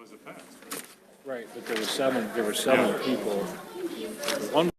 was it passed, right? Right, but there were seven people. One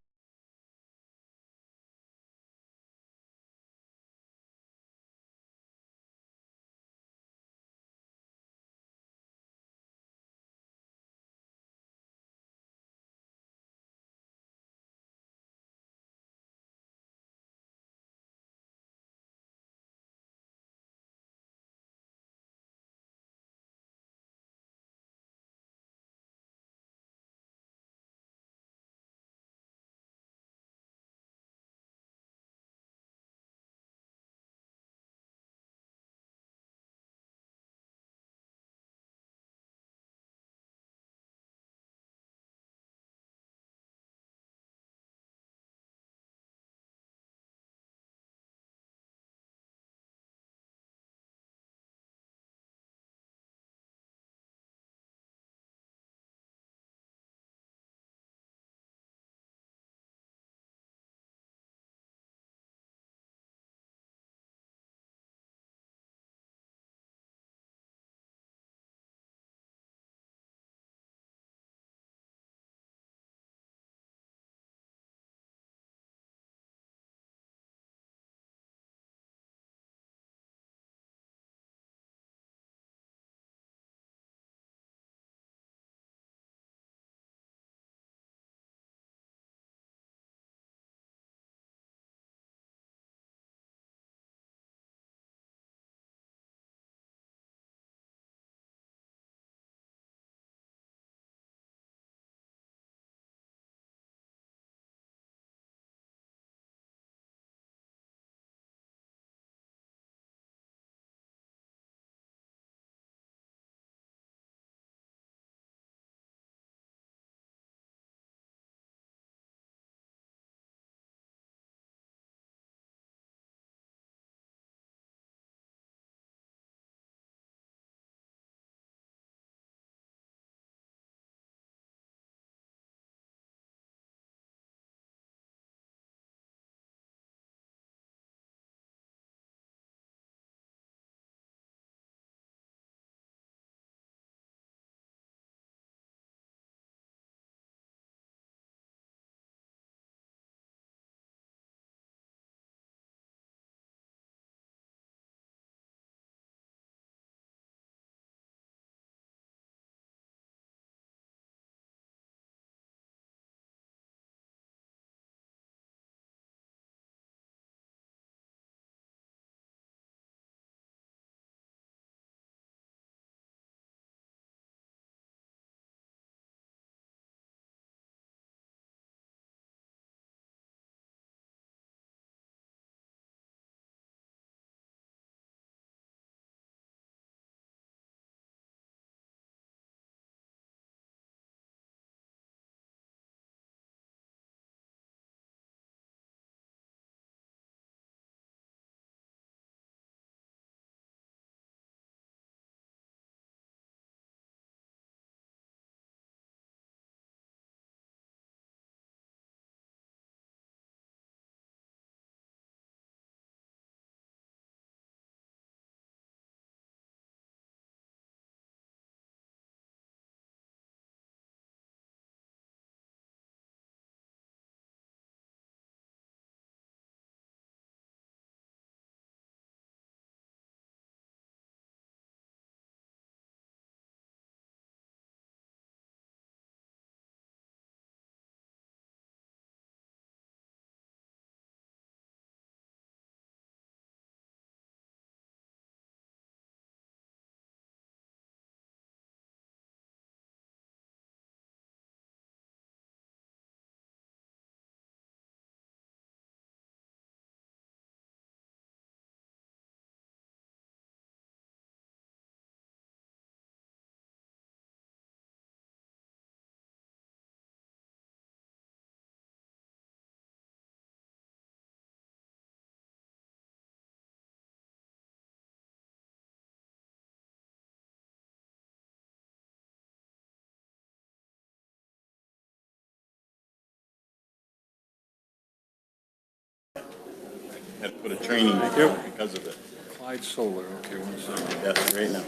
Had to put a training together because of it. Clyde Solar, okay, one second. Yes, right now.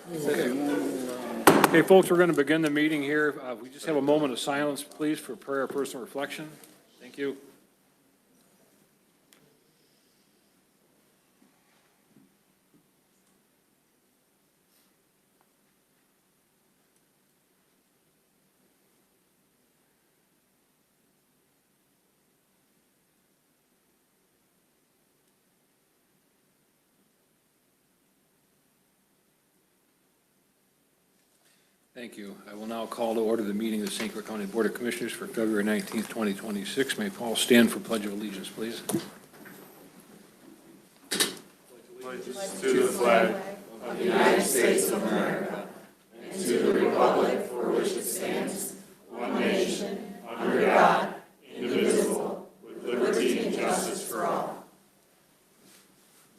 Okay, folks, we're going to begin the meeting here. We just have a moment of silence, please, for prayer or personal reflection. Thank you. Thank you. I will now call to order the meeting of the St. Clair County Board of Commissioners for February 19th, 2026. May Paul stand for Pledge of Allegiance, please. Allegiance to the flag of the United States of America and to the republic for which it stands, one nation, under God, indivisible, with liberty and justice for all.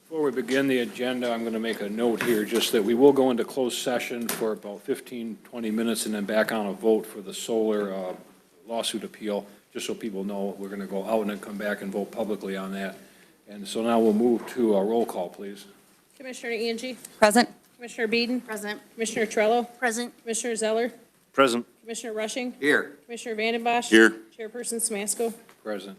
Before we begin the agenda, I'm going to make a note here, just that we will go into closed session for about 15, 20 minutes and then back on a vote for the solar lawsuit appeal, just so people know we're going to go out and then come back and vote publicly on that. And so now we'll move to a roll call, please. Commissioner Angie? Present. Commissioner Beeden? Present. Commissioner Trello? Present. Commissioner Zeller? Present. Commissioner Rushing? Here. Commissioner Vandenbosch? Here. Chairperson Smasko? Present.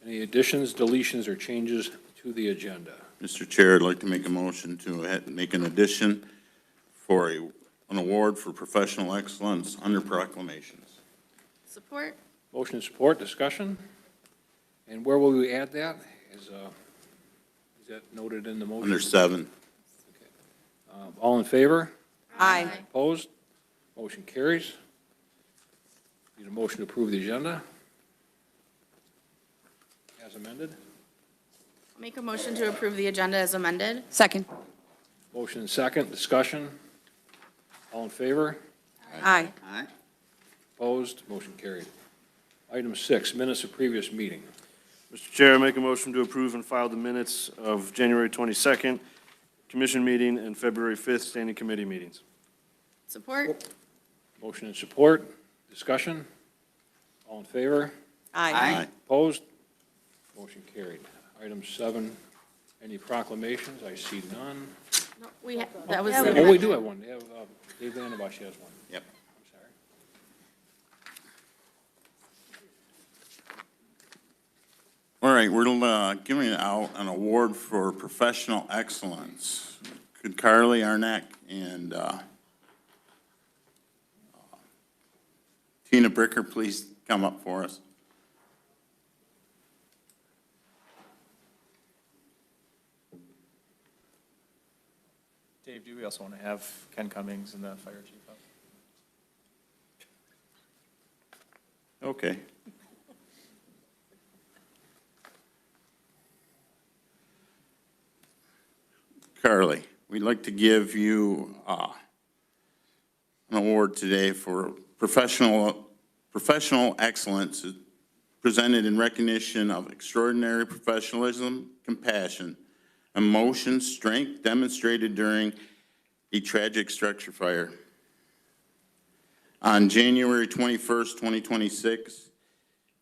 Any additions, deletions, or changes to the agenda? Mr. Chair, I'd like to make a motion to make an addition for an award for professional excellence under proclamations. Support. Motion and support, discussion. And where will we add that? Is that noted in the motion? Under 7. All in favor? Aye. Opposed? Motion carries. Need a motion to approve the agenda as amended. Make a motion to approve the agenda as amended. Second. Motion and second, discussion. All in favor? Aye. Opposed? Motion carried. Item 6, minutes of previous meeting. Mr. Chair, I make a motion to approve and file the minutes of January 22nd commission meeting and February 5th standing committee meetings. Support. Motion and support, discussion. All in favor? Aye. Opposed? Motion carried. Item 7, any proclamations? I see none. No, that was. Oh, we do have one. We have, Dave Vandenbosch has one. Yep. I'm sorry. All right, we're giving out an award for professional excellence. Could Carly Arnett and Tina Bricker please come up for us? Dave, do we also want to have Ken Cummings and the fire chief up? Okay. Carly, we'd like to give you an award today for professional excellence presented in recognition of extraordinary professionalism, compassion, emotion, strength demonstrated during a tragic structure fire. On January 21st, 2026,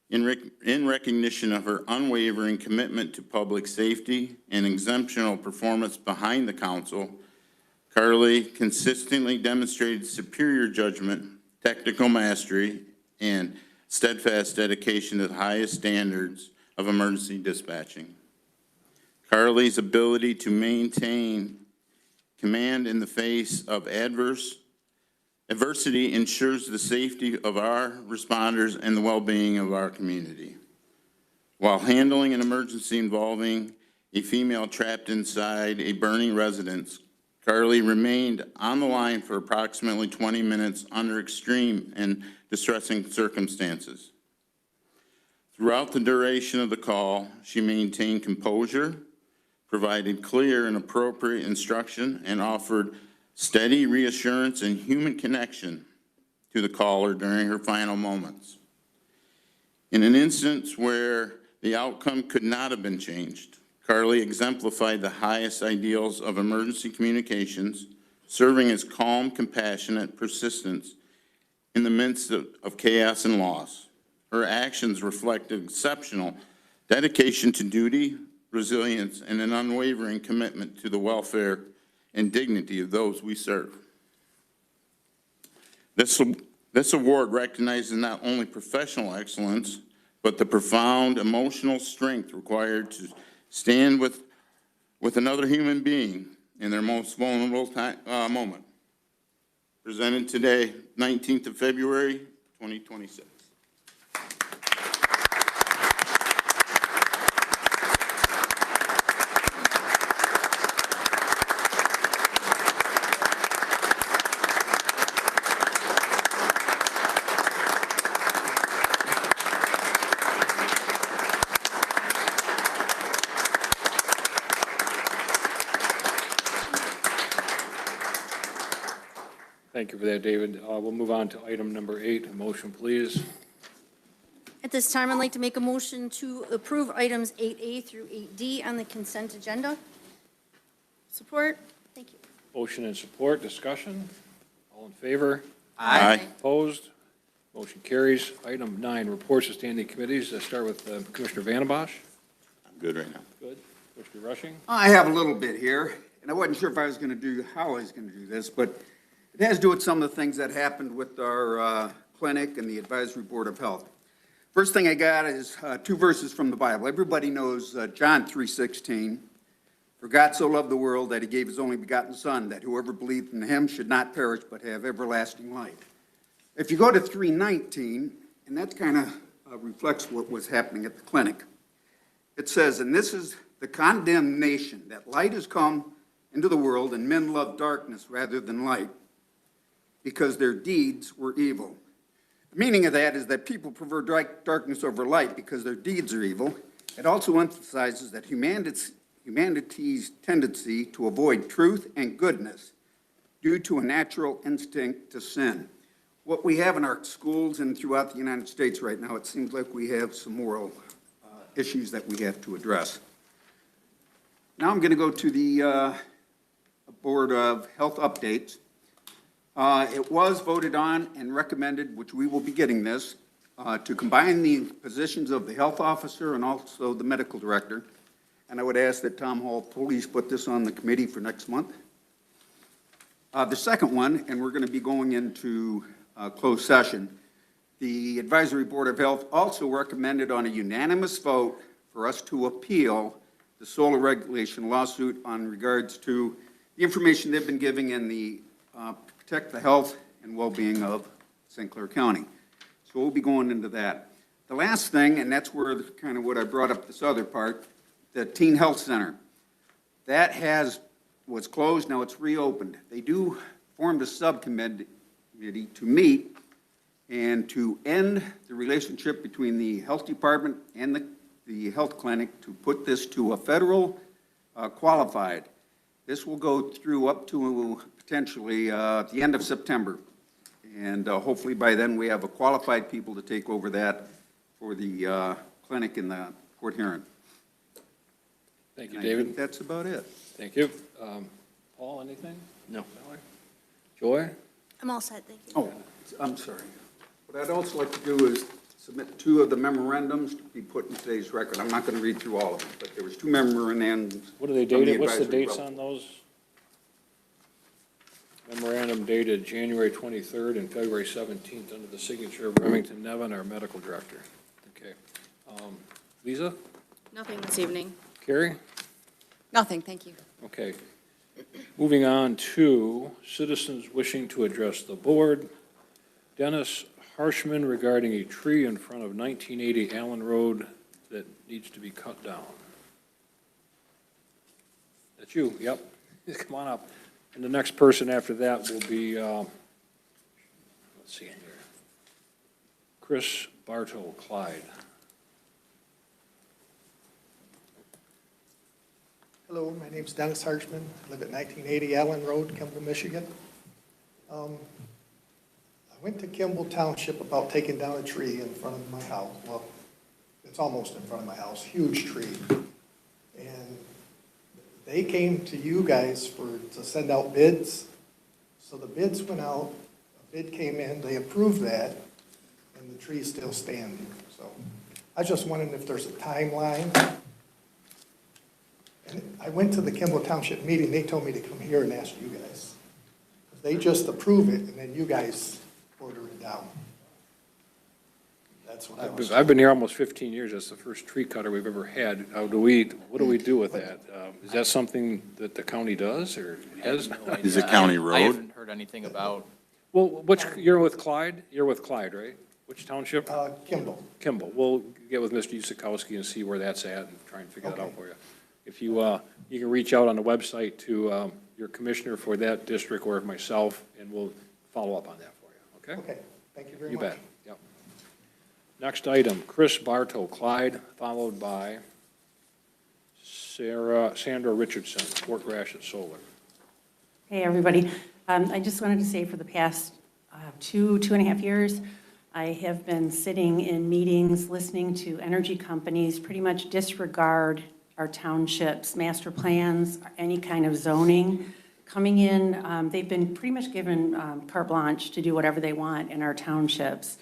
in recognition of her unwavering commitment to public safety and exceptional performance behind the council, Carly consistently demonstrated superior judgment, technical mastery, and steadfast dedication to the highest standards of emergency dispatching. Carly's ability to maintain command in the face of adversity ensures the safety of our responders and the well-being of our community. While handling an emergency involving a female trapped inside a burning residence, Carly remained on the line for approximately 20 minutes under extreme and distressing circumstances. Throughout the duration of the call, she maintained composure, provided clear and appropriate instruction, and offered steady reassurance and human connection to the caller during her final moments. In an instance where the outcome could not have been changed, Carly exemplified the highest ideals of emergency communications, serving as calm, compassionate persistence in the midst of chaos and loss. Her actions reflected exceptional dedication to duty, resilience, and an unwavering commitment to the welfare and dignity of those we serve. This award recognizes not only professional excellence, but the profound emotional strength required to stand with another human being in their most vulnerable moment. Presented today, 19th of February, 2026. Thank you for that, David. We'll move on to item number 8. A motion, please. At this time, I'd like to make a motion to approve items 8A through 8D on the consent agenda. Support? Thank you. Motion and support, discussion. All in favor? Aye. Opposed? Motion carries. Item 9, reports of standing committees. Let's start with Commissioner Vandenbosch. I'm good right now. Good. Commissioner Rushing. I have a little bit here, and I wasn't sure if I was going to do, how I was going to do this, but it has to do with some of the things that happened with our clinic and the Advisory Board of Health. First thing I got is 2 verses from the Bible. Everybody knows John 3:16. For God so loved the world that he gave his only begotten Son, that whoever believed in him should not perish but have everlasting life. If you go to 3:19, and that kind of reflects what was happening at the clinic, it says, and this is the condemnation, that light has come into the world, and men love darkness rather than light, because their deeds were evil. The meaning of that is that people prefer darkness over light because their deeds are evil. It also emphasizes that humanity's tendency to avoid truth and goodness due to a natural instinct to sin. What we have in our schools and throughout the United States right now, it seems like we have some moral issues that we have to address. Now I'm going to go to the Board of Health updates. It was voted on and recommended, which we will be getting this, to combine the positions of the health officer and also the medical director. And I would ask that Tom Hall please put this on the committee for next month. The second one, and we're going to be going into closed session, the Advisory Board of Health also recommended on a unanimous vote for us to appeal the solar regulation lawsuit on regards to the information they've been giving in the protect the health and well-being of St. Clair County. So we'll be going into that. The last thing, and that's where kind of what I brought up this other part, the Teen Health Center. That was closed, now it's reopened. They formed a subcommittee to meet and to end the relationship between the health department and the health clinic to put this to a federal qualified. This will go through up to potentially the end of September. And hopefully by then we have a qualified people to take over that for the clinic in the Port Huron. Thank you, And I think David. that's about it. Thank you. Paul, anything? No. Valerie? Joy? I'm all set, thank you. Oh, I'm sorry. What I'd also like to do is submit 2 of the memorandums to be put in today's record. I'm not going to read through all of them, but there was 2 memorandums. What are they from dated? What's the advisory dates vote. on those? Memorandum dated January 23rd and February 17th under the signature of Remington Nevin, our medical director. Okay. Lisa? Nothing this evening. Carrie? Nothing, thank you. Okay. Moving on to citizens wishing to address the board. Dennis Harshman regarding a tree in front of 1980 Allen Road that needs to be cut down. That's you, yep. Come on up. And the next person after that will be, let's see here, Chris Bartow Clyde. Hello, my name's Dennis Harshman. I live at 1980 Allen Road, Kimball, Michigan. I went to Kimball Township about taking down a tree in front of my house. Well, it's almost in front of my house, huge tree. And they came to you guys to send out bids. So the bids went out, a bid came in, they approved that, and the tree's still standing. So I was just wondering if there's a timeline. And I went to the Kimball Township meeting, they told me to come here and ask you guys. They just approve it, and then you guys order it down. That's what I was. I've been here almost 15 years. That's the first tree cutter we've ever had. What do we do with that? Is that something that the county does or has? Is it county I road? haven't heard anything about, Well, you're with Clyde? You're with Clyde, right? Which township? Kimball. Kimball. We'll get with Mr. Usikowski and see where that's at and try and figure that out Okay. for you. If you can reach out on the website to your commissioner for that district or myself, and we'll follow up on that for you, okay? Okay, thank you very You much. bet, yep. Next item, Chris Bartow, Clyde, followed by Sandra Richardson, Fort Gratiot Solar. Hey, everybody. I just wanted to say for the past 2.5 years, I have been sitting in meetings, listening to energy companies pretty much disregard our townships, master plans, any kind of zoning. Coming in, they've been pretty much given carte blanche to do whatever they want in our townships.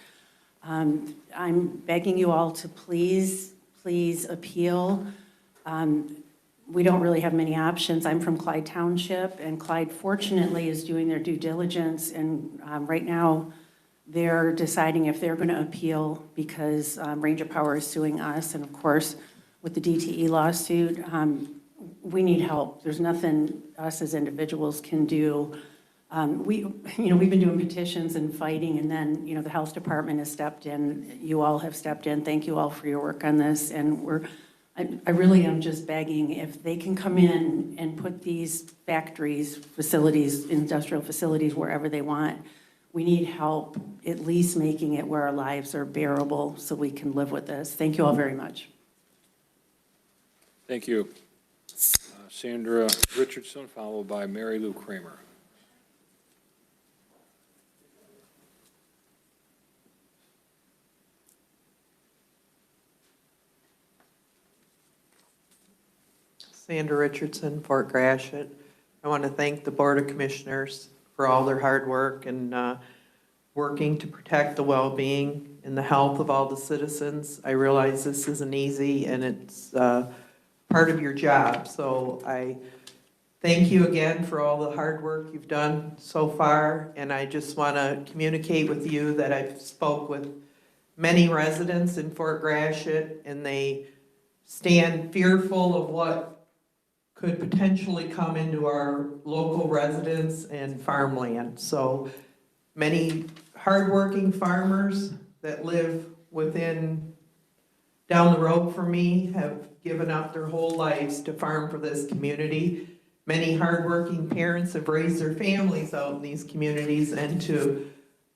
I'm begging you all to please appeal. We don't really have many options. I'm from Clyde Township, and Clyde fortunately is doing their due diligence, and right now they're deciding if they're going to appeal because Ranger Power is suing us, and of course, with the DTE lawsuit, we need help. There's nothing us as individuals can do. We've been doing petitions and fighting, and then, the health department has stepped in. You all have stepped in. Thank you all for your work on this, and I really am just begging if they can come in and put these factories, facilities, industrial facilities wherever they want. We need help at least making it where our lives are bearable so we can live with this. Thank you all very much. Thank you. Sandra Richardson, followed by Mary Lou Kramer. Sandra Richardson, Fort Gratiot. I want to thank the Board of Commissioners for all their hard work and working to protect the well-being and the health of all the citizens. I realize this isn't easy and it's part of your job. So I thank you again for all the hard work you've done so far. And I just want to communicate with you that I've spoke with many residents in Fort Gratiot, and they stand fearful of what could potentially come into our local residents and farmland. So many hardworking farmers that live down the road from me have given up their whole lives to farm for this community. Many hardworking parents have raised their families out in these communities, and to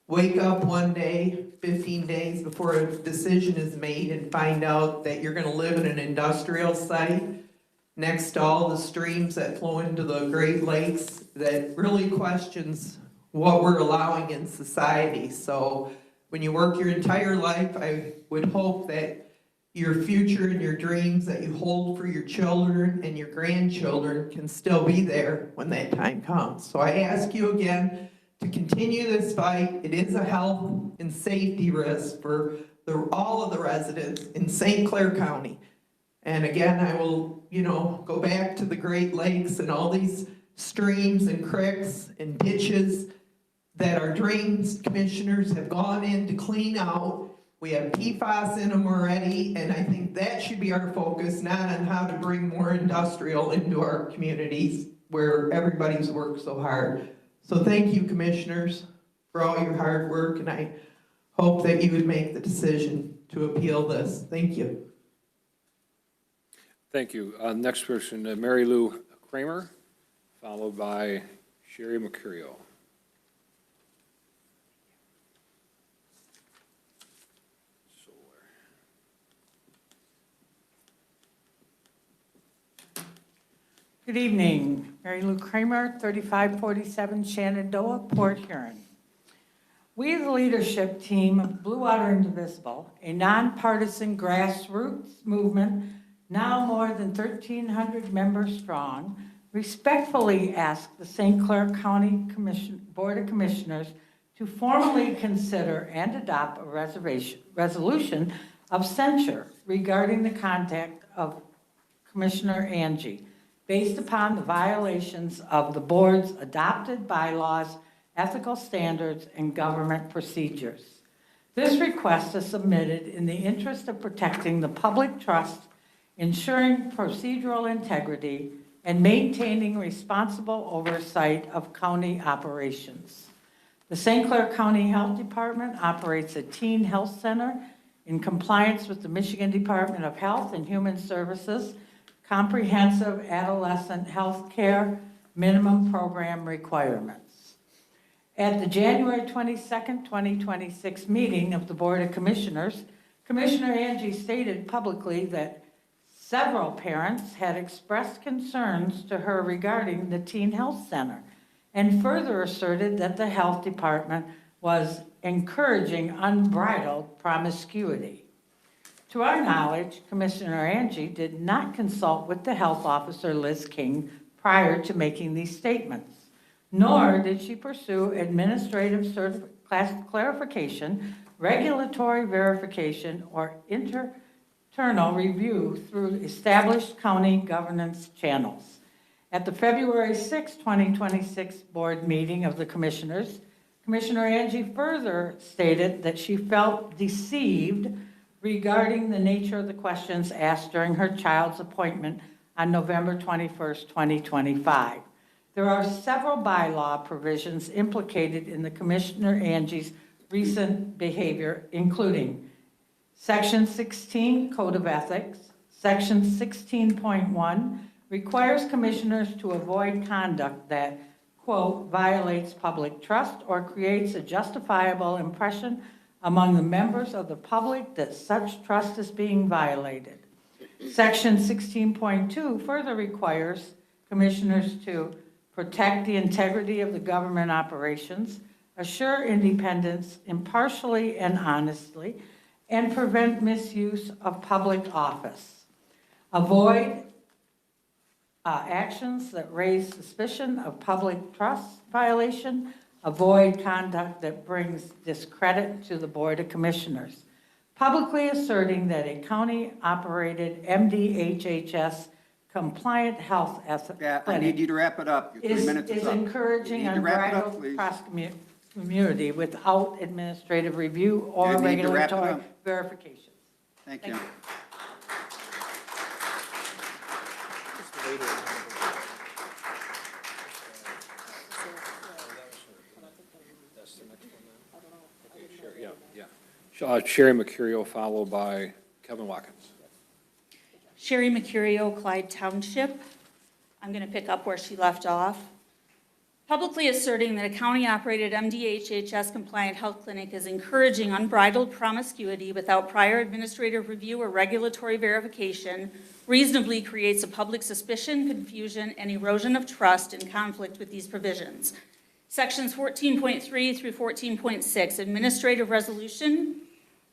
wake up one day, 15 days before a decision is made, and find out that you're gonna live in an industrial site next to all the streams that flow into the Great Lakes, that really questions what we're allowing in society. So when you work your entire life, I would hope that your future and your dreams that you hold for your children and your grandchildren can still be there when that time comes. So I ask you again to continue this fight. It is a health and safety risk for all of the residents in St. Clair County. And again, I will, go back to the Great Lakes and all these streams and creeks and ditches that our drains commissioners have gone in to clean out. We have PFAS in them already, and I think that should be our focus, not on how to bring more industrial into our communities where everybody's worked so hard. So thank you, commissioners, for all your hard work, and I hope that you would make the decision to appeal this. Thank you. Thank you. Next person, Mary Lou Kramer, followed by Sherry Mercurio. Good evening. Mary Lou Kramer, 3547 Shenandoah, Port Huron. We, the leadership team of Blue Water Indivisible, a nonpartisan grassroots movement now more than 1,300 members strong, respectfully ask the St. Clair County Board of Commissioners to formally consider and adopt a resolution of censure regarding the conduct of Commissioner Angie, based upon the violations of the board's adopted bylaws, ethical standards, and government procedures. This request is submitted in the interest of protecting the public trust, ensuring procedural integrity, and maintaining responsible oversight of county operations. The St. Clair County Health Department operates a teen health center in compliance with the Michigan Department of Health and Human Services comprehensive adolescent health care minimum program requirements. At the January 22nd, 2026 meeting of the Board of Commissioners, Commissioner Angie stated publicly that several parents had expressed concerns to her regarding the teen health center, and further asserted that the health department was encouraging unbridled promiscuity. To our knowledge, Commissioner Angie did not consult with the health officer, Liz King, prior to making these statements, nor did she pursue administrative clarification, regulatory verification, or internal review through established county governance channels. At the February 6, 2026 board meeting of the commissioners, Commissioner Angie further stated that she felt deceived regarding the nature of the questions asked during her child's appointment on November 21st, 2025. There are several bylaw provisions implicated in the Commissioner Angie's recent behavior, including Section 16, Code of Ethics. Section 16.1 requires commissioners to avoid conduct that, quote, violates public trust or creates a justifiable impression among the members of the public that such trust is being violated. Section 16.2 further requires commissioners to protect the integrity of the government operations, assure independence impartially and honestly, and prevent misuse of public office. Avoid actions that raise suspicion of public trust violation. Avoid conduct that brings discredit to the Board of Commissioners. Publicly asserting that a county-operated MDHHS compliant health I clinic need you to wrap it up. Your 3 minutes is up. encouraging You need to wrap it up, unbridled please. promiscuity without administrative review or You need to wrap it regulatory up. verification. Thank you. Sherry Mercurio, followed by Kevin Watkins. Sherry Mercurio, Clyde Township. I'm going to pick up where she left off. Publicly asserting that a county-operated MDHHS compliant health clinic is encouraging unbridled promiscuity without prior administrative review or regulatory verification reasonably creates a public suspicion, confusion, and erosion of trust in conflict with these provisions. Sections 14.3 through 14.6, administrative resolution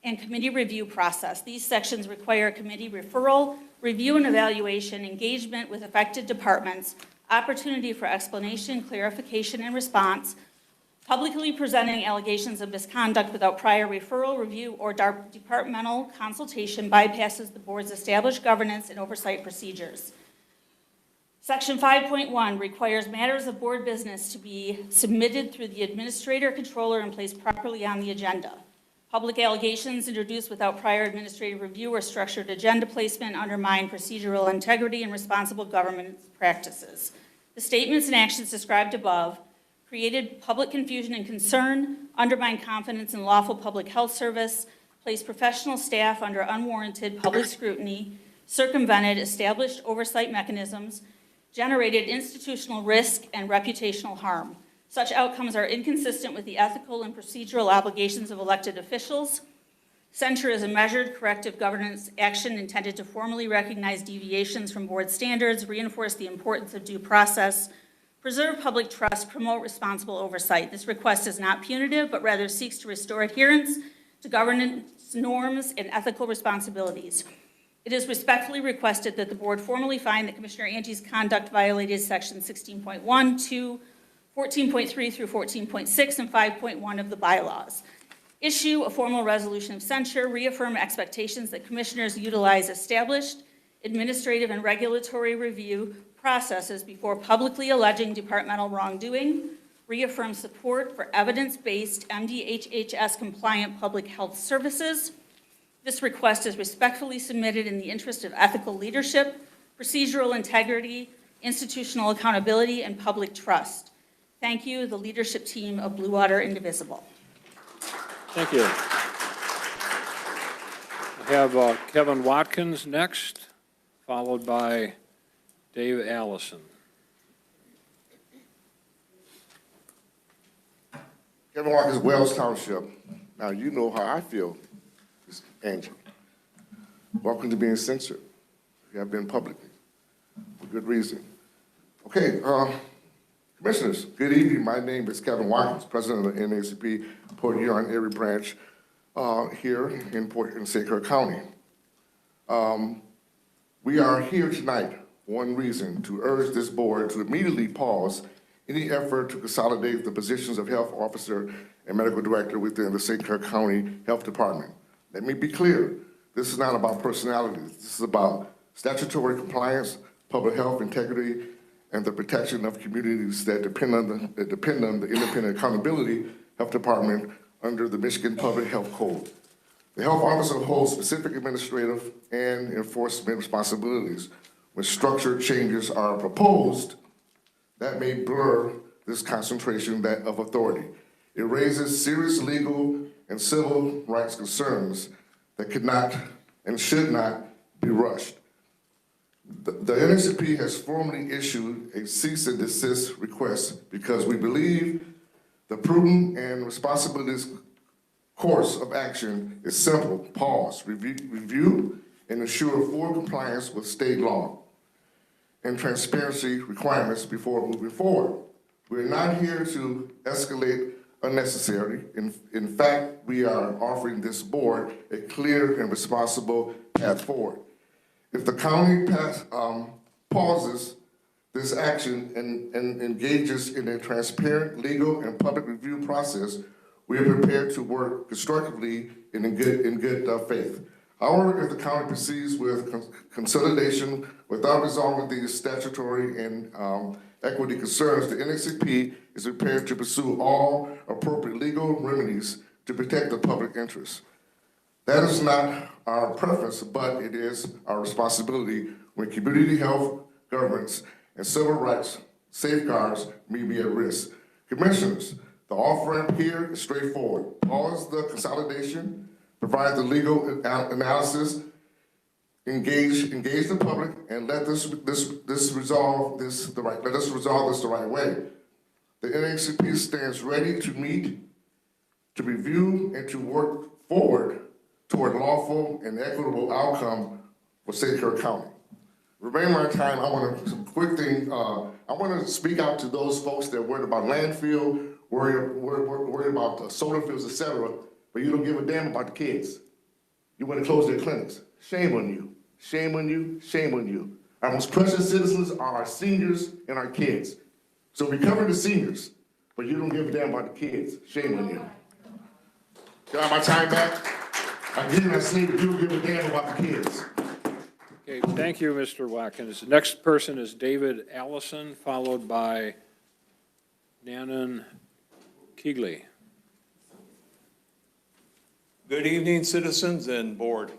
and committee review process. These sections require committee referral, review and evaluation, engagement with affected departments, opportunity for explanation, clarification, and response, publicly presenting allegations of misconduct without prior referral, review, or departmental consultation bypasses the board's established governance and oversight procedures. Section 5.1 requires matters of board business to be submitted through the administrator, controller, and placed properly on the agenda. Public allegations introduced without prior administrative review or structured agenda placement undermine procedural integrity and responsible government practices. The statements and actions described above created public confusion and concern, undermined confidence in lawful public health service, placed professional staff under unwarranted public scrutiny, circumvented established oversight mechanisms, generated institutional risk and reputational harm. Such outcomes are inconsistent with the ethical and procedural obligations of elected officials. Censure is a measured corrective governance action intended to formally recognize deviations from board standards, reinforce the importance of due process, preserve public trust, promote responsible oversight. This request is not punitive, but rather seeks to restore adherence to governance norms and ethical responsibilities. It is respectfully requested that the board formally find that Commissioner Angie's conduct violated Section 16.1, 2, 14.3 through 14.6, and 5.1 of the bylaws. Issue a formal resolution of censure, reaffirm expectations that commissioners utilize established administrative and regulatory review processes before publicly alleging departmental wrongdoing, reaffirm support for evidence-based MDHHS compliant public health services. This request is respectfully submitted in the interest of ethical leadership, procedural integrity, institutional accountability, and public trust. Thank you, the leadership team of Blue Water Indivisible. Thank you. We have Kevin Watkins next, followed by Dave Allison. Kevin Watkins, Wells Township. Now, you know how I feel, Ms. Angie. Welcome to being censored. You have been publicly, for good reason. Okay, Commissioners, good evening. My name is Kevin Watkins, President of the NAACP Port Huron Erie Branch here in St. Clair County. We are here tonight for one reason, to urge this board to immediately pause any effort to consolidate the positions of health officer and medical director within the St. Clair County Health Department. Let me be clear, this is not about personalities. This is about statutory compliance, public health integrity, and the protection of communities that depend on the Independent Accountability Health Department under the Michigan Public Health Code. The health officer holds specific administrative and enforcement responsibilities. When structured changes are proposed, that may blur this concentration of authority. It raises serious legal and civil rights concerns that could not and should not be rushed. The NAACP has formally issued a cease and desist request because we believe the prudent and responsibility course of action is simple: pause, review, and ensure full compliance with state law and transparency requirements before moving forward. We're not here to escalate unnecessarily. In fact, we are offering this board a clear and responsible path forward. If the county pauses this action and engages in a transparent legal and public review process, we are prepared to work constructively and in good faith. However, if the county proceeds with consolidation without resolving these statutory and equity concerns, the NAACP is prepared to pursue all appropriate legal remedies to protect the public interest. That is not our preference, but it is our responsibility when community health, governance, and civil rights safeguards may be at risk. Commissioners, the off-ramp here is straightforward. Pause the consolidation, provide the legal analysis, engage the public, and let us resolve this the right way. The NAACP stands ready to meet, to review, and to work forward toward lawful and equitable outcome for St. Clair County. Remaining my time, I want to speak out to those folks that worried about landfill, worried about solar fields, etc., but you don't give a damn about the kids. You want to close their clinics. Shame on you. Shame on you. Shame on you. Our most precious citizens are our seniors and our kids. So we cover the seniors, but you don't give a damn about the kids. Shame on you. Got my time back? Again, I say that you don't give a damn about the kids. Okay, thank you, Mr. Watkins. The next person is David Allison, followed by Nanan Keegley. Good evening, citizens and board.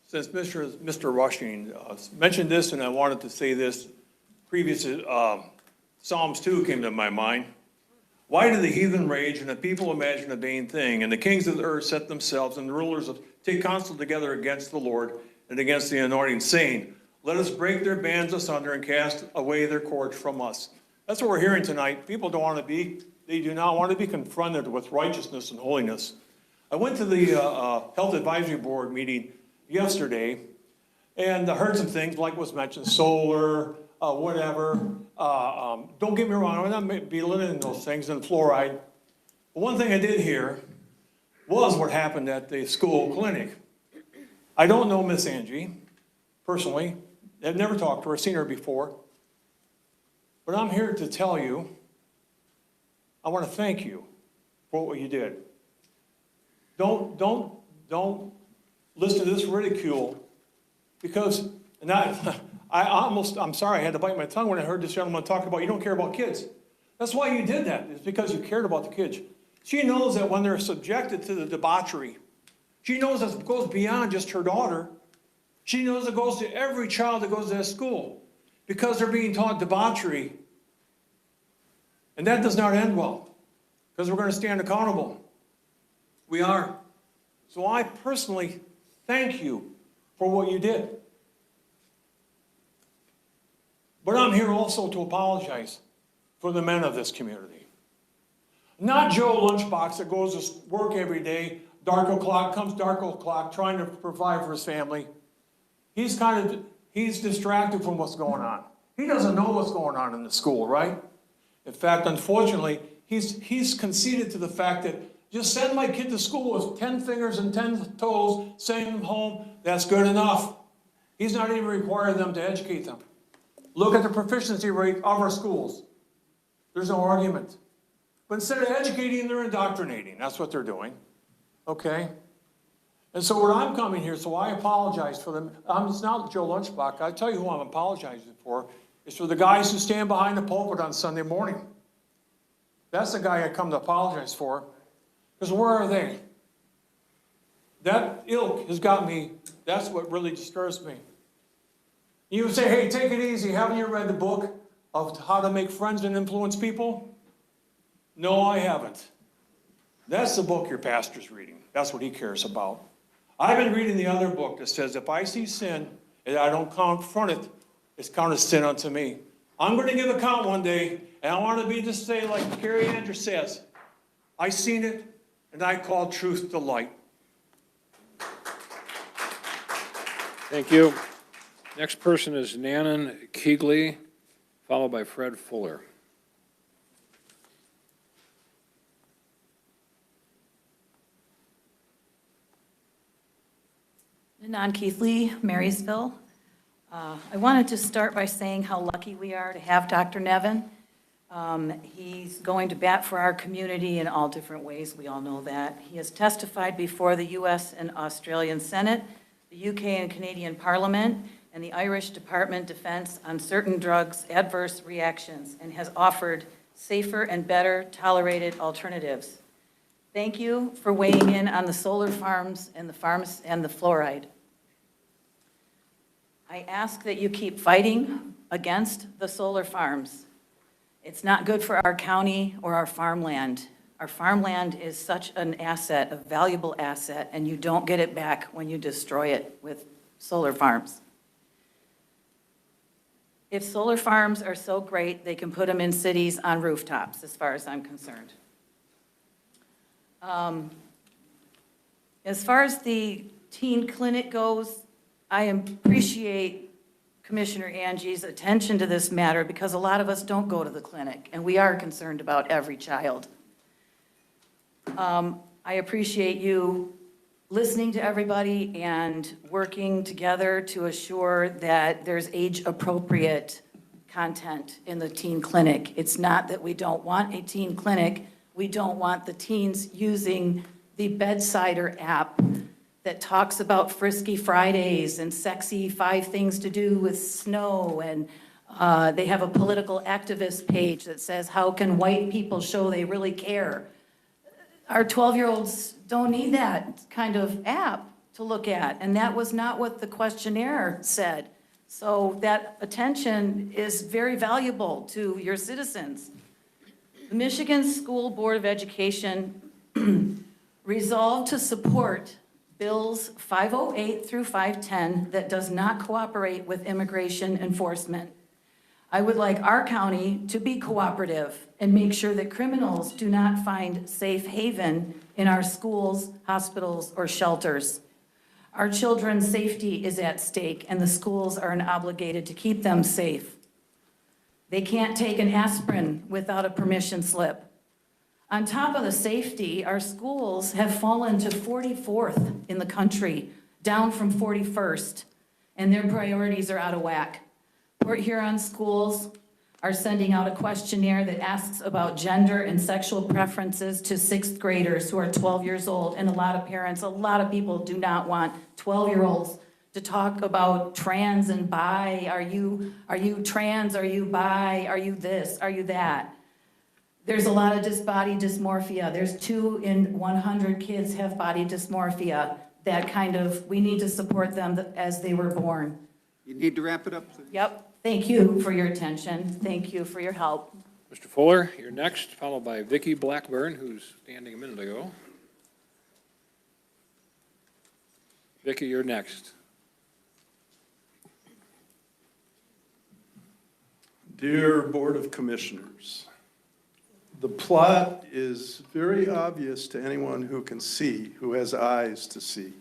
Since Mr. Rushing mentioned this, and I wanted to say this, previous Psalms 2 came to my mind. Why do the heathen rage and the people imagine a vain thing, and the kings of the earth set themselves, and the rulers take counsel together against the Lord and against the anointing, saying, let us break their bands asunder and cast away their cords from us. That's what we're hearing tonight. People do not want to be confronted with righteousness and holiness. I went to the Health Advisory Board meeting yesterday, and I heard some things like was mentioned, solar, whatever. Don't get me wrong, I'm not belittling those things, and fluoride. But one thing I did hear was what happened at the school clinic. I don't know Miss Angie personally. I've never talked to her, seen her before. But I'm here to tell you, I want to thank you for what you did. Don't listen to this ridicule Because, and I'm sorry, I had to bite my tongue when I heard this gentleman talk about you don't care about kids. That's why you did that, it's because you cared about the kids. She knows that when they're subjected to the debauchery, she knows it goes beyond just her daughter. She knows it goes to every child that goes to that school because they're being taught debauchery. And that does not end well because we're going to stand accountable. We are. So I personally thank you for what you did. But I'm here also to apologize for the men of this community. Not Joe Lunchbox that goes to work every day, comes dark o'clock, trying to provide for his family. He's distracted from what's going on. He doesn't know what's going on in the school, right? In fact, unfortunately, he's conceded to the fact that just send my kid to school with 10 fingers and 10 toes, send him home, that's good enough. He's not even requiring them to educate them. Look at the proficiency rate of our schools. There's no argument. But instead of educating, they're indoctrinating. That's what they're doing. Okay? And so when I'm coming here, so I apologize for them. It's not Joe Lunchbox. I tell you who I'm apologizing for. It's for the guys who stand behind the pulpit on Sunday morning. That's the guy I come to apologize for. Because where are they? That ilk has got me, that's what really disturbs me. You would say, hey, take it easy. Haven't you read the book of how to make friends and influence people? No, I haven't. That's the book your pastor's reading. That's what he cares about. I've been reading the other book that says, if I see sin and I don't confront it, it's counted sin unto me. I'm going to give account one day, and I want to be to say, like Carrie Andrews says, I seen it, and I called truth to light. Thank you. Next person is Nannon Keegley, followed by Fred Fuller. Nan Keithley, Marysville. I wanted to start by saying how lucky we are to have Dr. Nevin. He's going to bat for our community in all different ways. We all know that. He has testified before the U.S. and Australian Senate, the UK and Canadian Parliament, and the Irish Department of Defense on certain drugs' adverse reactions, and has offered safer and better tolerated alternatives. Thank you for weighing in on the solar farms and the fluoride. I ask that you keep fighting against the solar farms. It's not good for our county or our farmland. Our farmland is such an asset, a valuable asset, and you don't get it back when you destroy it with solar farms. If solar farms are so great, they can put them in cities on rooftops, as far as I'm concerned. As far as the teen clinic goes, I appreciate Commissioner Angie's attention to this matter because a lot of us don't go to the clinic, and we are concerned about every child. I appreciate you listening to everybody and working together to assure that there's age-appropriate content in the teen clinic. It's not that we don't want a teen clinic. We don't want the teens using the Bedsider app that talks about Frisky Fridays and sexy 5 things to do with snow. And they have a political activist page that says, how can white people show they really care? Our 12-year-olds don't need that kind of app to look at. And that was not what the questionnaire said. So that attention is very valuable to your citizens. The Michigan School Board of Education resolved to support Bills 508 through 510 that does not cooperate with immigration enforcement. I would like our county to be cooperative and make sure that criminals do not find safe haven in our schools, hospitals, or shelters. Our children's safety is at stake, and the schools are obligated to keep them safe. They can't take an aspirin without a permission slip. On top of the safety, our schools have fallen to 44th in the country, down from 41st, and their priorities are out of whack. Port Huron schools are sending out a questionnaire that asks about gender and sexual preferences to 6th graders who are 12 years old, and a lot of parents, a lot of people do not want 12-year-olds to talk about trans and bi. Are you trans? Are you bi? Are you this? Are you that? There's a lot of body dysmorphia. There's 2 in 100 kids have body dysmorphia. That kind of, we need to support them as they were born. You need to wrap it up, please. Yep. Thank you for your attention. Thank you for your help. Mr. Fuller, you're next, followed by Vicki Blackburn, who's standing a minute ago. Vicki, you're next. Dear Board of Commissioners, the plot is very obvious to anyone who can see, who has eyes to see.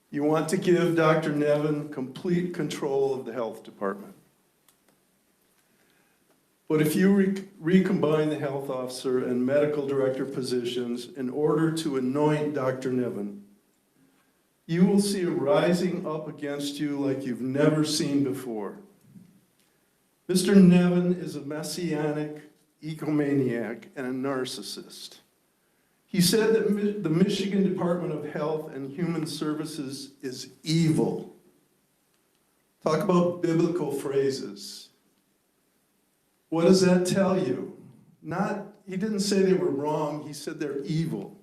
You want to give Dr. Nevin complete control of the health department. But if you recombine the health officer and medical director positions in order to anoint Dr. Nevin, you will see a rising up against you like you've never seen before. Mr. Nevin is a messianic egomaniac and a narcissist. He said that the Michigan Department of Health and Human Services is evil. Talk about biblical phrases. What does that tell you? He didn't say they were wrong, he said they're evil.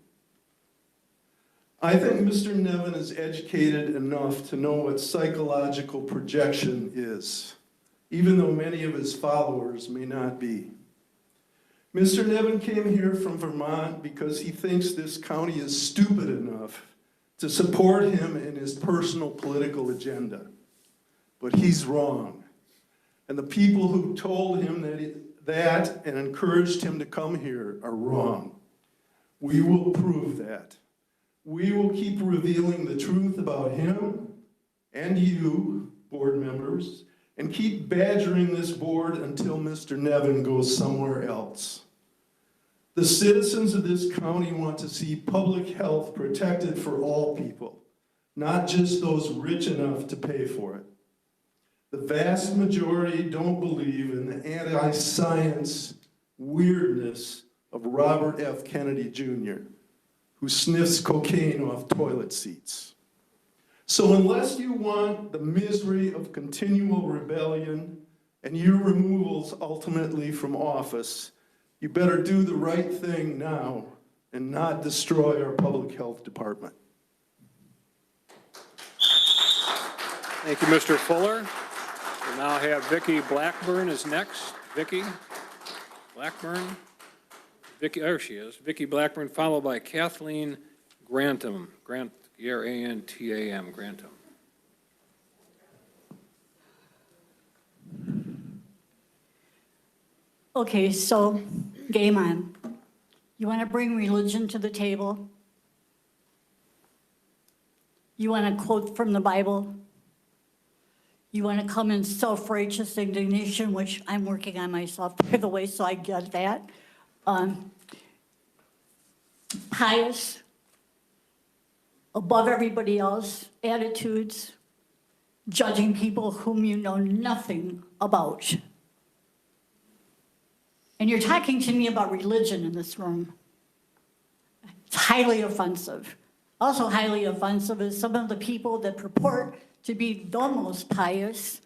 I think Mr. Nevin is educated enough to know what psychological projection is, even though many of his followers may not be. Mr. Nevin came here from Vermont because he thinks this county is stupid enough to support him in his personal political agenda. But he's wrong. And the people who told him that and encouraged him to come here are wrong. We will prove that. We will keep revealing the truth about him and you, board members, and keep badgering this board until Mr. Nevin goes somewhere else. The citizens of this county want to see public health protected for all people, not just those rich enough to pay for it. The vast majority don't believe in the anti-science weirdness of Robert F. Kennedy Jr., who sniffs cocaine off toilet seats. So unless you want the misery of continual rebellion and your removals ultimately from office, you better do the right thing now and not destroy our public health department. Thank you, Mr. Fuller. We'll now have Vicki Blackburn is next. Vicki Blackburn. There she is. Vicki Blackburn, followed by Kathleen Grantham. Grantam, Grantham. Okay, so game on. You want to bring religion to the table? You want to quote from the Bible? You want to come in self-righteous indignation, which I'm working on myself, by the way, so I get that. Pious, above everybody else, attitudes, judging people whom you know nothing about. And you're talking to me about religion in this room. It's highly offensive. Also highly offensive is some of the people that purport to be the most pious.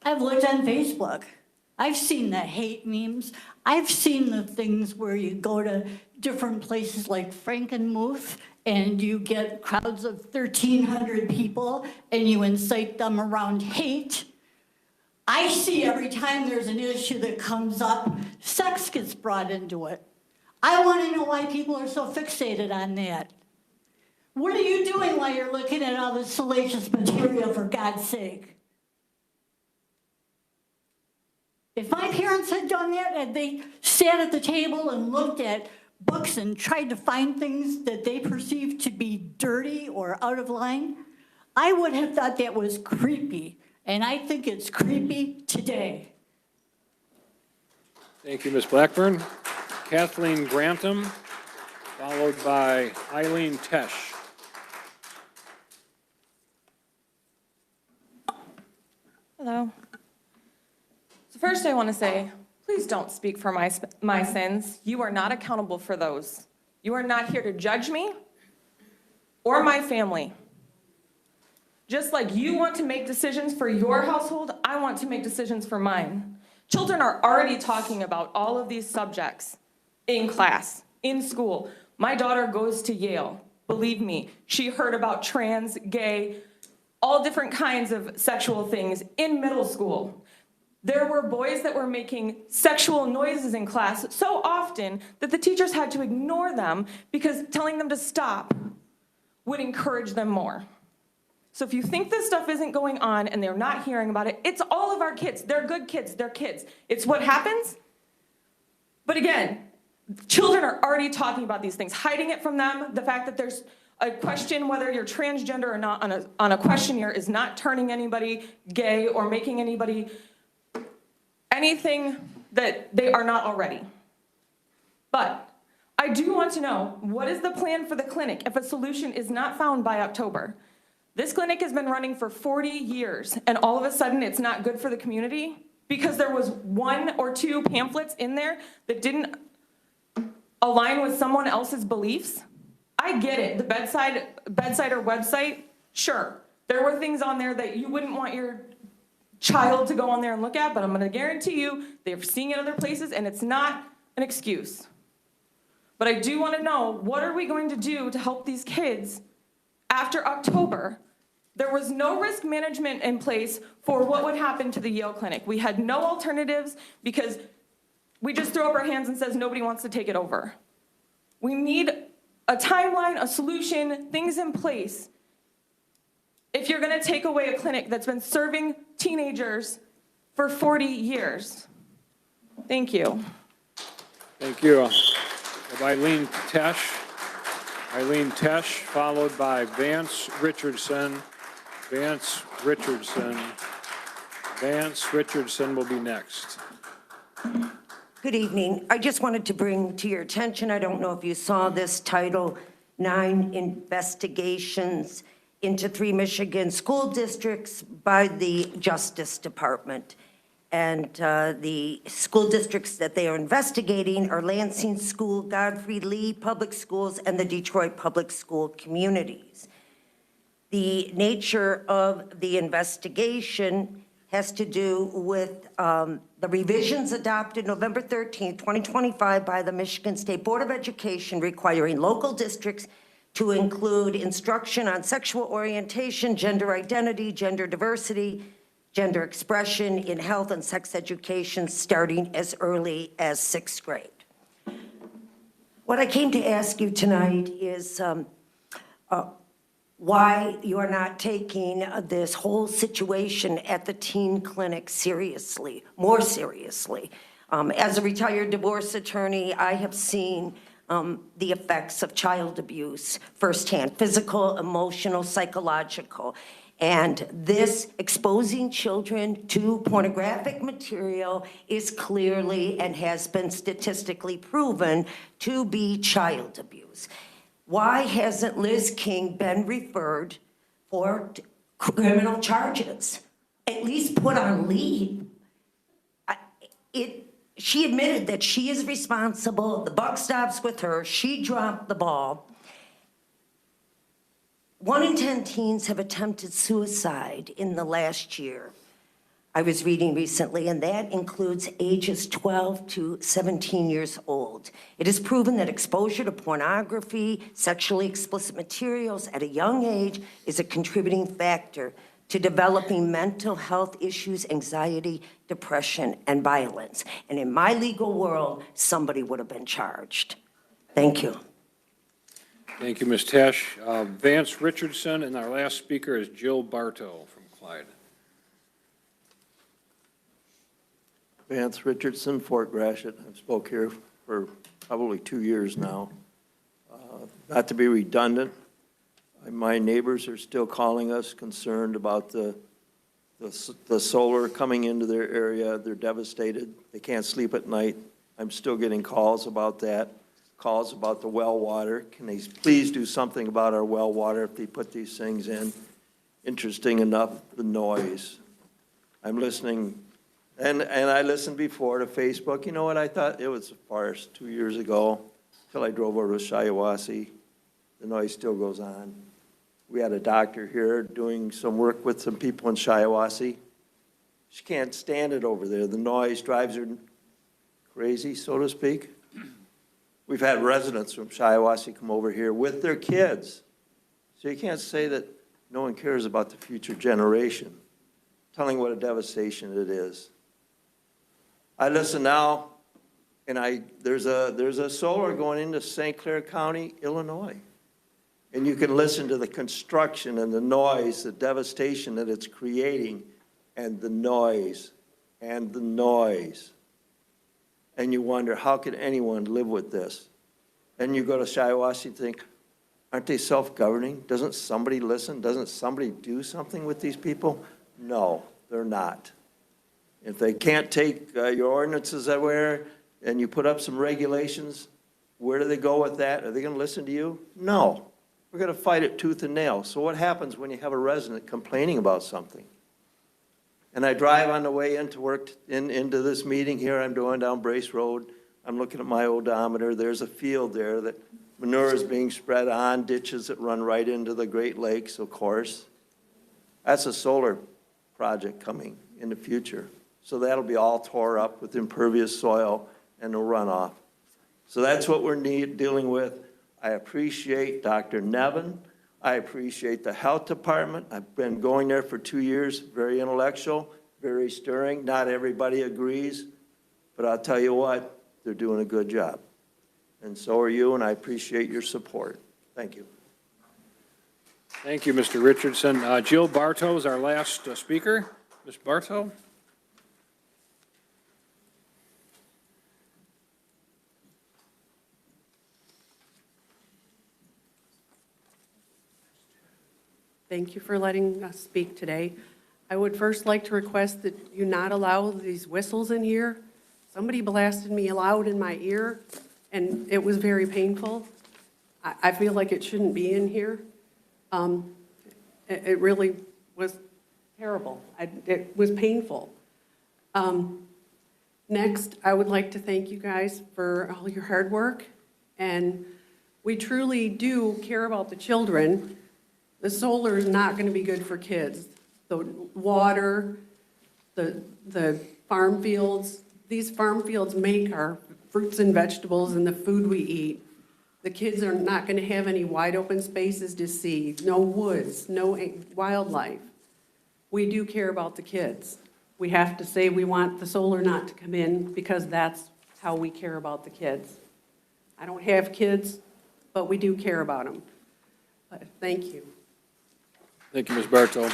I've looked on Facebook. I've seen the hate memes. I've seen the things where you go to different places like Frankenmuth and you get crowds of 1,300 people and you incite them around hate. I see every time there's an issue that comes up, sex gets brought into it. I want to know why people are so fixated on that. What are you doing while you're looking at all this salacious material, for God's sake? If my parents had done that and they sat at the table and looked at books and tried to find things that they perceived to be dirty or out of line, I would have thought that was creepy. And I think it's creepy today. Thank you, Ms. Blackburn. Kathleen Grantham, followed by Eileen Tesh. Hello. So first I want to say, please don't speak for my sins. You are not accountable for those. You are not here to judge me or my family. Just like you want to make decisions for your household, I want to make decisions for mine. Children are already talking about all of these subjects in class, in school. My daughter goes to Yale. Believe me, she heard about trans, gay, all different kinds of sexual things in middle school. There were boys that were making sexual noises in class so often that the teachers had to ignore them because telling them to stop would encourage them more. So if you think this stuff isn't going on and they're not hearing about it, it's all of our kids. They're good kids, they're kids. It's what happens. But again, children are already talking about these things, hiding it from them. The fact that there's a question whether you're transgender or not on a questionnaire is not turning anybody gay or making anybody anything that they are not already. But I do want to know, what is the plan for the clinic if a solution is not found by October? This clinic has been running for 40 years, and all of a sudden it's not good for the community because there was 1 or 2 pamphlets in there that didn't align with someone else's beliefs. I get it, the bedsider website, sure. There were things on there that you wouldn't want your child to go on there and look at, but I'm gonna guarantee you they're seeing it other places and it's not an excuse. But I do wanna know, what are we going to do to help these kids after October? There was no risk management in place for what would happen to the Yale Clinic. We had no alternatives because we just throw up our hands and says nobody wants to take it over. We need a timeline, a solution, things in place. If you're gonna take away a clinic that's been serving teenagers for 40 years. Thank you. Thank you. Eileen Tesh. Eileen Tesh, followed by Vance Richardson. Vance Richardson. Vance Richardson will be next. Good evening. I just wanted to bring to your attention, I don't know if you saw this, Title IX investigations into 3 Michigan school districts by the Justice Department. And the school districts that they are investigating are Lansing School, Godfrey Lee Public Schools, and the Detroit Public School communities. The nature of the investigation has to do with the revisions adopted November 13, 2025 by the Michigan State Board of Education requiring local districts to include instruction on sexual orientation, gender identity, gender diversity, gender expression in health and sex education starting as early as 6th grade. What I came to ask you tonight is why you are not taking this whole situation at the teen clinic seriously, more seriously. As a retired divorce attorney, I have seen the effects of child abuse firsthand, physical, emotional, psychological. And this exposing children to pornographic material is clearly and has been statistically proven to be child abuse. Why hasn't Liz King been referred for criminal charges? At least put on leave. She admitted that she is responsible. The buck stops with her. She dropped the ball. 1 in 10 teens have attempted suicide in the last year. I was reading recently, and that includes ages 12 to 17 years old. It is proven that exposure to pornography, sexually explicit materials at a young age is a contributing factor to developing mental health issues, anxiety, depression, and violence. And in my legal world, somebody would have been charged. Thank you. Thank you, Ms. Tesh. Vance Richardson, and our last speaker is Jill Bartow from Clyde. Vance Richardson, Fort Gratiot. I've spoke here for probably 2 years now. Not to be redundant, my neighbors are still calling us concerned about the solar coming into their area. They're devastated. They can't sleep at night. I'm still getting calls about that, calls about the well water. Can they please do something about our well water if they put these things in? Interesting enough, the noise. I'm listening, and I listened before to Facebook. You know what, I thought it was a farce 2 years ago, till I drove over to Shiawassee. The noise still goes on. We had a doctor here doing some work with some people in Shiawassee. She can't stand it over there. The noise drives her crazy, so to speak. We've had residents from Shiawassee come over here with their kids. So you can't say that no one cares about the future generation, telling what a devastation it is. I listen now, and there's a solar going into St. Clair County, Illinois. And you can listen to the construction and the noise, the devastation that it's creating, and the noise, and the noise. And you wonder, how could anyone live with this? And you go to Shiawassee and think, aren't they self-governing? Doesn't somebody listen? Doesn't somebody do something with these people? No, they're not. If they can't take your ordinances everywhere and you put up some regulations, where do they go with that? Are they going to listen to you? No. We're going to fight it tooth and nail. So what happens when you have a resident complaining about something? And I drive on the way into work, into this meeting here. I'm going down Brace Road. I'm looking at my odometer. There's a field there that manure is being spread on, ditches that run right into the Great Lakes, of course. That's a solar project coming in the future. So that'll be all tore up with impervious soil and no runoff. So that's what we're dealing with. I appreciate Dr. Nevin. I appreciate the health department. I've been going there for 2 years, very intellectual, very stirring. Not everybody agrees, but I'll tell you what, they're doing a good job. And so are you, and I appreciate your support. Thank you. Thank you, Mr. Richardson. Jill Bartow is our last speaker. Ms. Bartow? Thank you for letting us speak today. I would first like to request that you not allow these whistles in here. Somebody blasted me loud in my ear, and it was very painful. I feel like it shouldn't be in here. It really was terrible. It was painful. Next, I would like to thank you guys for all your hard work, and we truly do care about the children. The solar is not going to be good for kids. The water, the farm fields, these farm fields make our fruits and vegetables and the food we eat. The kids are not going to have any wide open spaces to see, no woods, no wildlife. We do care about the kids. We have to say we want the solar not to come in because that's how we care about the kids. I don't have kids, but we do care about them. Thank you. Thank you, Ms. Bartow.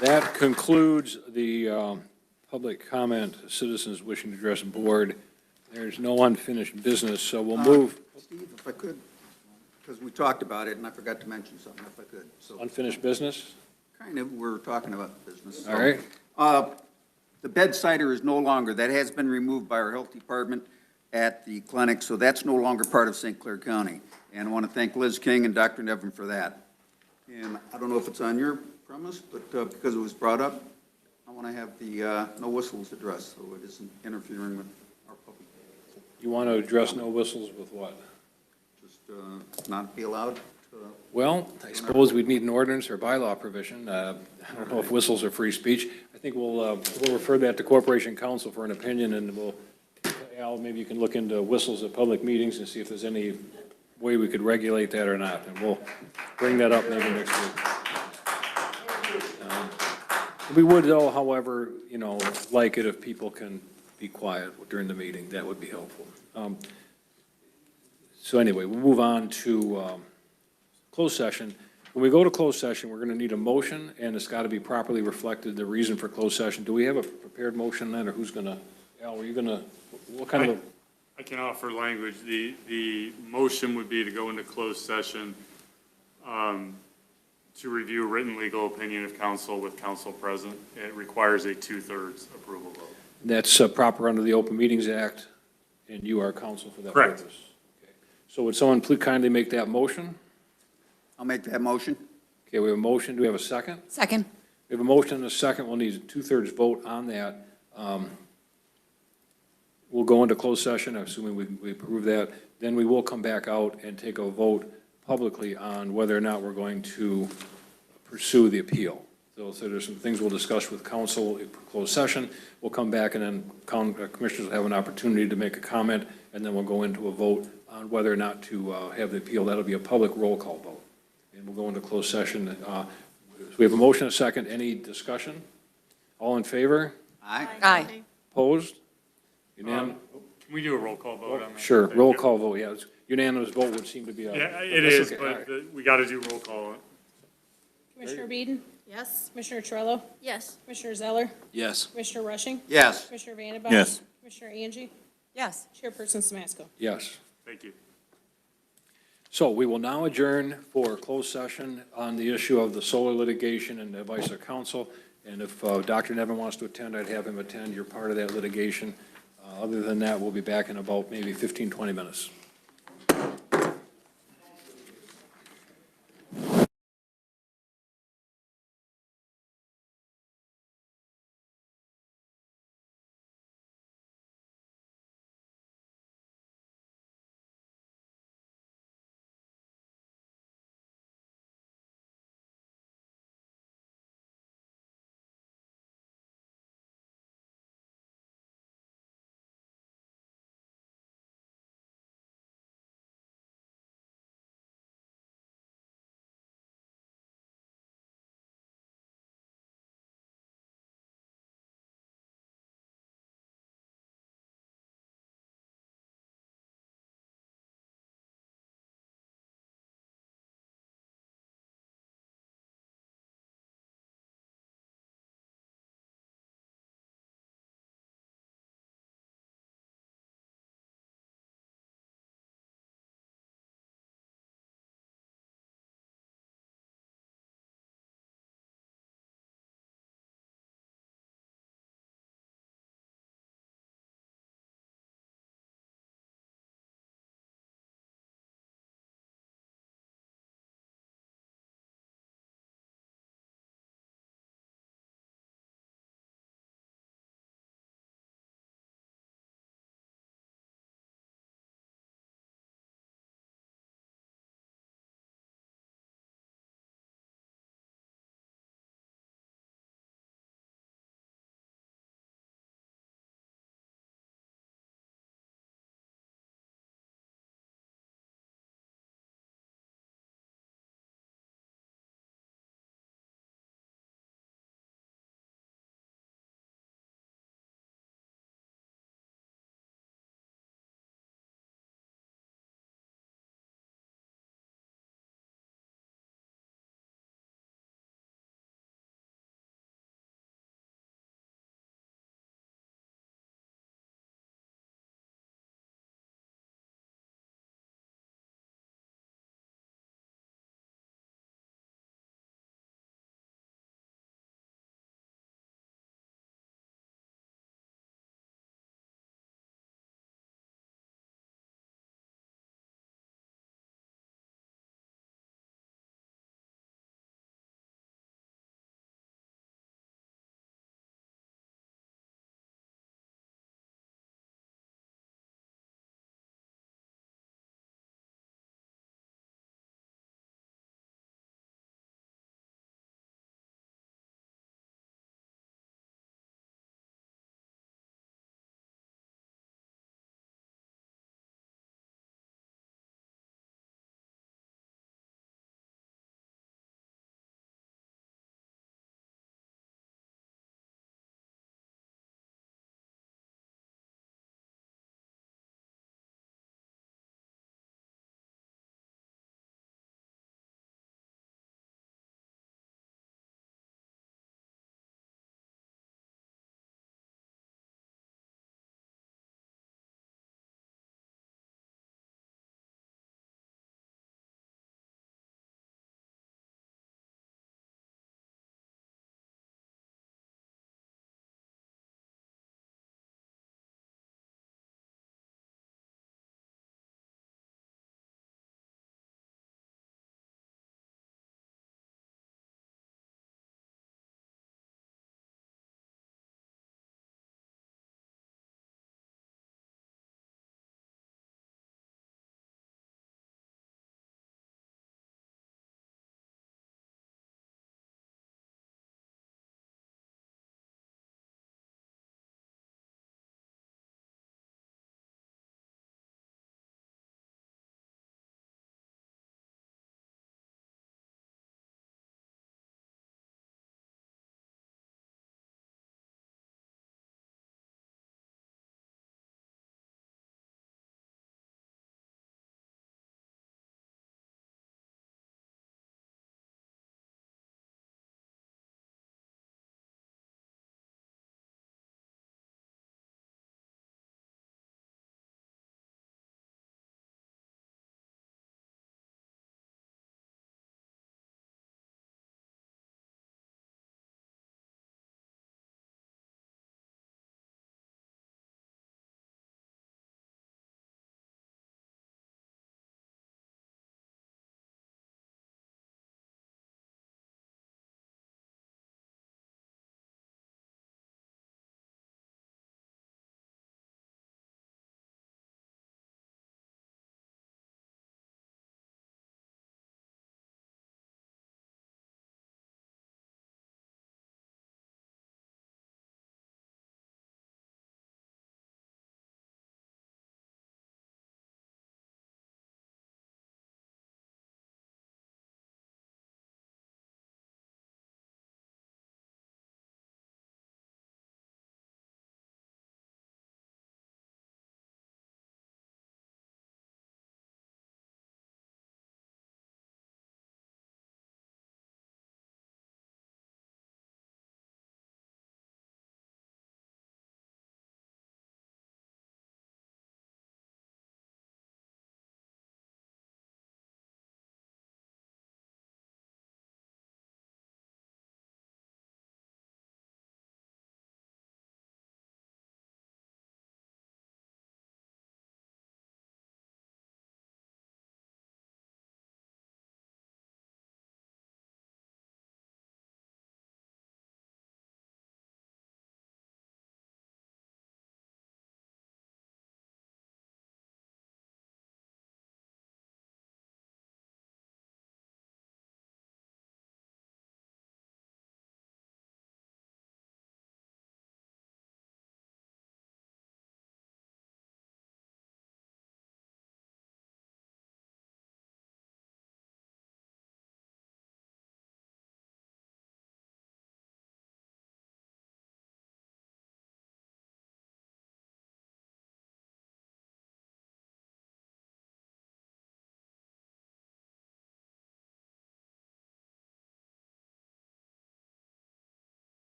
That concludes the public comment, citizens wishing to address the board. There's no unfinished business, so we'll move. Steve, if I could, because we talked about it, and I forgot to mention something, if I could. So Unfinished business? kind of, we're talking about business. All right. The bed cider is no longer, that has been removed by our health department at the clinic, so that's no longer part of St. Clair County. And I want to thank Liz King and Dr. Nevin for that. And I don't know if it's on your premise, but because it was brought up, I want to have the no whistles addressed, so it isn't interfering with our public. You want to address no whistles with what? Just not be allowed to. Well, I suppose we'd need an ordinance or bylaw provision. I don't know if whistles are free speech. I think we'll refer that to Corporation Counsel for an opinion, and Al, maybe you can look into whistles at public meetings and see if there's any way we could regulate that or not, and we'll bring that up maybe next week. We would, though, however, like it if people can be quiet during the meeting. That would be helpful. So anyway, we'll move on to closed session. When we go to closed session, we're going to need a motion, and it's got to be properly reflected, the reason for closed session. Do we have a prepared motion then, or who's going to, Al, are you going to, what kind of? I can offer language. The motion would be to go into closed session to review written legal opinion of counsel with counsel present. It requires a 2/3 approval vote. That's proper under the Open Meetings Act, and you are counsel for that Correct. purpose. Okay. So would someone please kindly make that motion? I'll make that motion. Okay, we have a motion. Do we have a second? Second. We have a motion and a second. We'll need a 2/3 vote on that. We'll go into closed session, assuming we approve that. Then we will come back out and take a vote publicly on whether or not we're going to pursue the appeal. So there's some things we'll discuss with council in closed session. We'll come back and then commissioners will have an opportunity to make a comment, and then we'll go into a vote on whether or not to have the appeal. That'll be a public roll call vote. And we'll go into closed session. So we have a motion, a second. Any discussion? All in favor? Aye. Aye. Opposed? Unanimous? Can we do a roll call vote on that? Sure, roll call vote, yes. Unanimous vote would seem to be a. Yeah, it that's is, okay, all right. but we got to do roll call. Commissioner Beeden? Yes. Commissioner Trello? Yes. Commissioner Zeller? Yes. Commissioner Rushing? Yes. Commissioner Vandenbosch? Yes. Commissioner Angie? Yes. Chairperson Samasko? Yes. Thank you. So we will now adjourn for closed session on the issue of the solar litigation and advice of counsel. And if Dr. Nevin wants to attend, I'd have him attend. You're part of that litigation. Other than that, we'll be back in about maybe 15, 20 minutes.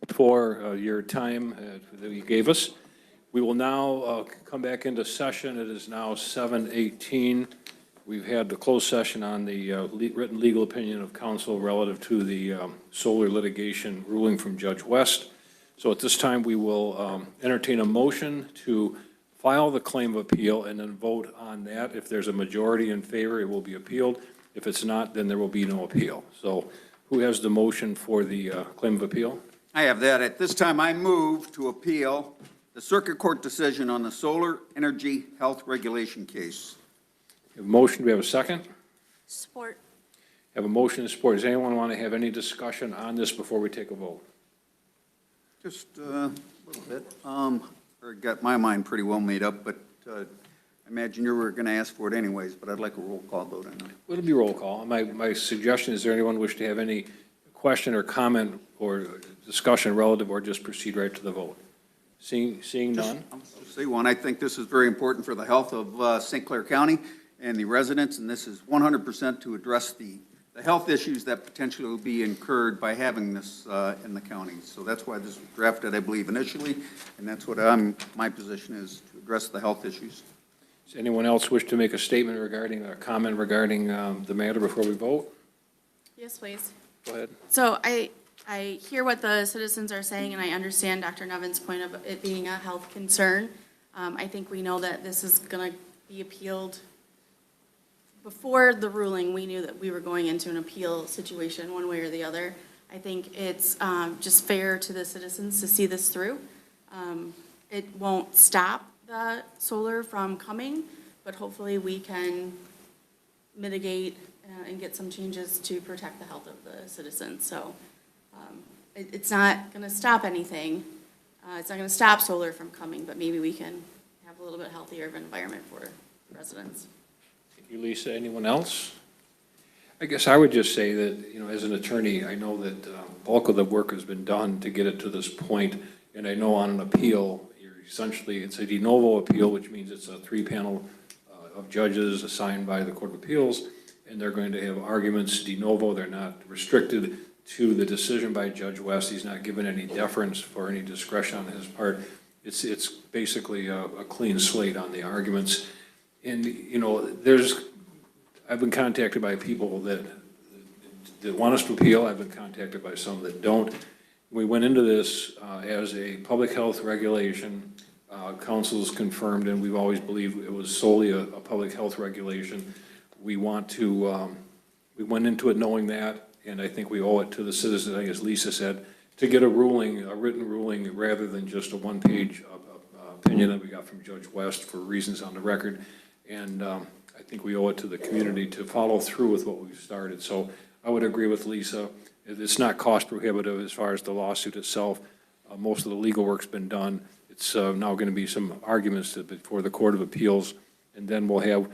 for your time that you gave us. We will now come back into session. It is now 7:18. We've had the closed session on the written legal opinion of counsel relative to the solar litigation ruling from Judge West. So at this time, we will entertain a motion to file the claim of appeal and then vote on that. If there's a majority in favor, it will be appealed. If it's not, then there will be no appeal. So who has the motion for the claim of appeal? I have that. At this time, I move to appeal the circuit court decision on the solar energy health regulation case. We have a motion. Do we have a second? Support. Have a motion and support. Does anyone want to have any discussion on this before we take a vote? Just a little bit. I got my mind pretty well made up, but I imagine you were going to ask for it anyways, but I'd like a roll call vote on it. It'll be roll call. My suggestion, is there anyone wish to have any question or comment or discussion relative, or just proceed right to the vote? Seeing none? I'll just say one. I think this is very important for the health of St. Clair County and the residents, and this is 100% to address the health issues that potentially will be incurred by having this in the county. So that's why this was drafted, I believe, initially, and that's what my position is, to address the health issues. Does anyone else wish to make a statement regarding, a comment regarding the matter before we vote? Yes, please. Go ahead. So I hear what the citizens are saying, and I understand Dr. Nevin's point of it being a health concern. I think we know that this is going to be appealed. Before the ruling, we knew that we were going into an appeal situation one way or the other. I think it's just fair to the citizens to see this through. It won't stop the solar from coming, but hopefully we can mitigate and get some changes to protect the health of the citizens. So it's not going to stop anything. It's not going to stop solar from coming, but maybe we can have a little bit healthier of an environment for residents. You, Lisa, anyone else? I guess I would just say that, as an attorney, I know that bulk of the work has been done to get it to this point, and I know on an appeal, it's a de novo appeal, which means it's a three-panel of judges assigned by the Court of Appeals, and they're going to have arguments de novo. They're not restricted to the decision by Judge West. He's not given any deference for any discretion on his part. It's basically a clean slate on the arguments. And, I've been contacted by people that want us to appeal. I've been contacted by some that don't. We went into this as a public health regulation. Council's confirmed, and we've always believed it was solely a public health regulation. We went into it knowing that, and I think we owe it to the citizens, I think as Lisa said, to get a written ruling, rather than just a one-page opinion that we got from Judge West for reasons on the record. And I think we owe it to the community to follow through with what we've started. So I would agree with Lisa. It's not cost prohibitive as far as the lawsuit itself. Most of the legal work's been done. It's now going to be some arguments before the Court of Appeals, and then we'll have,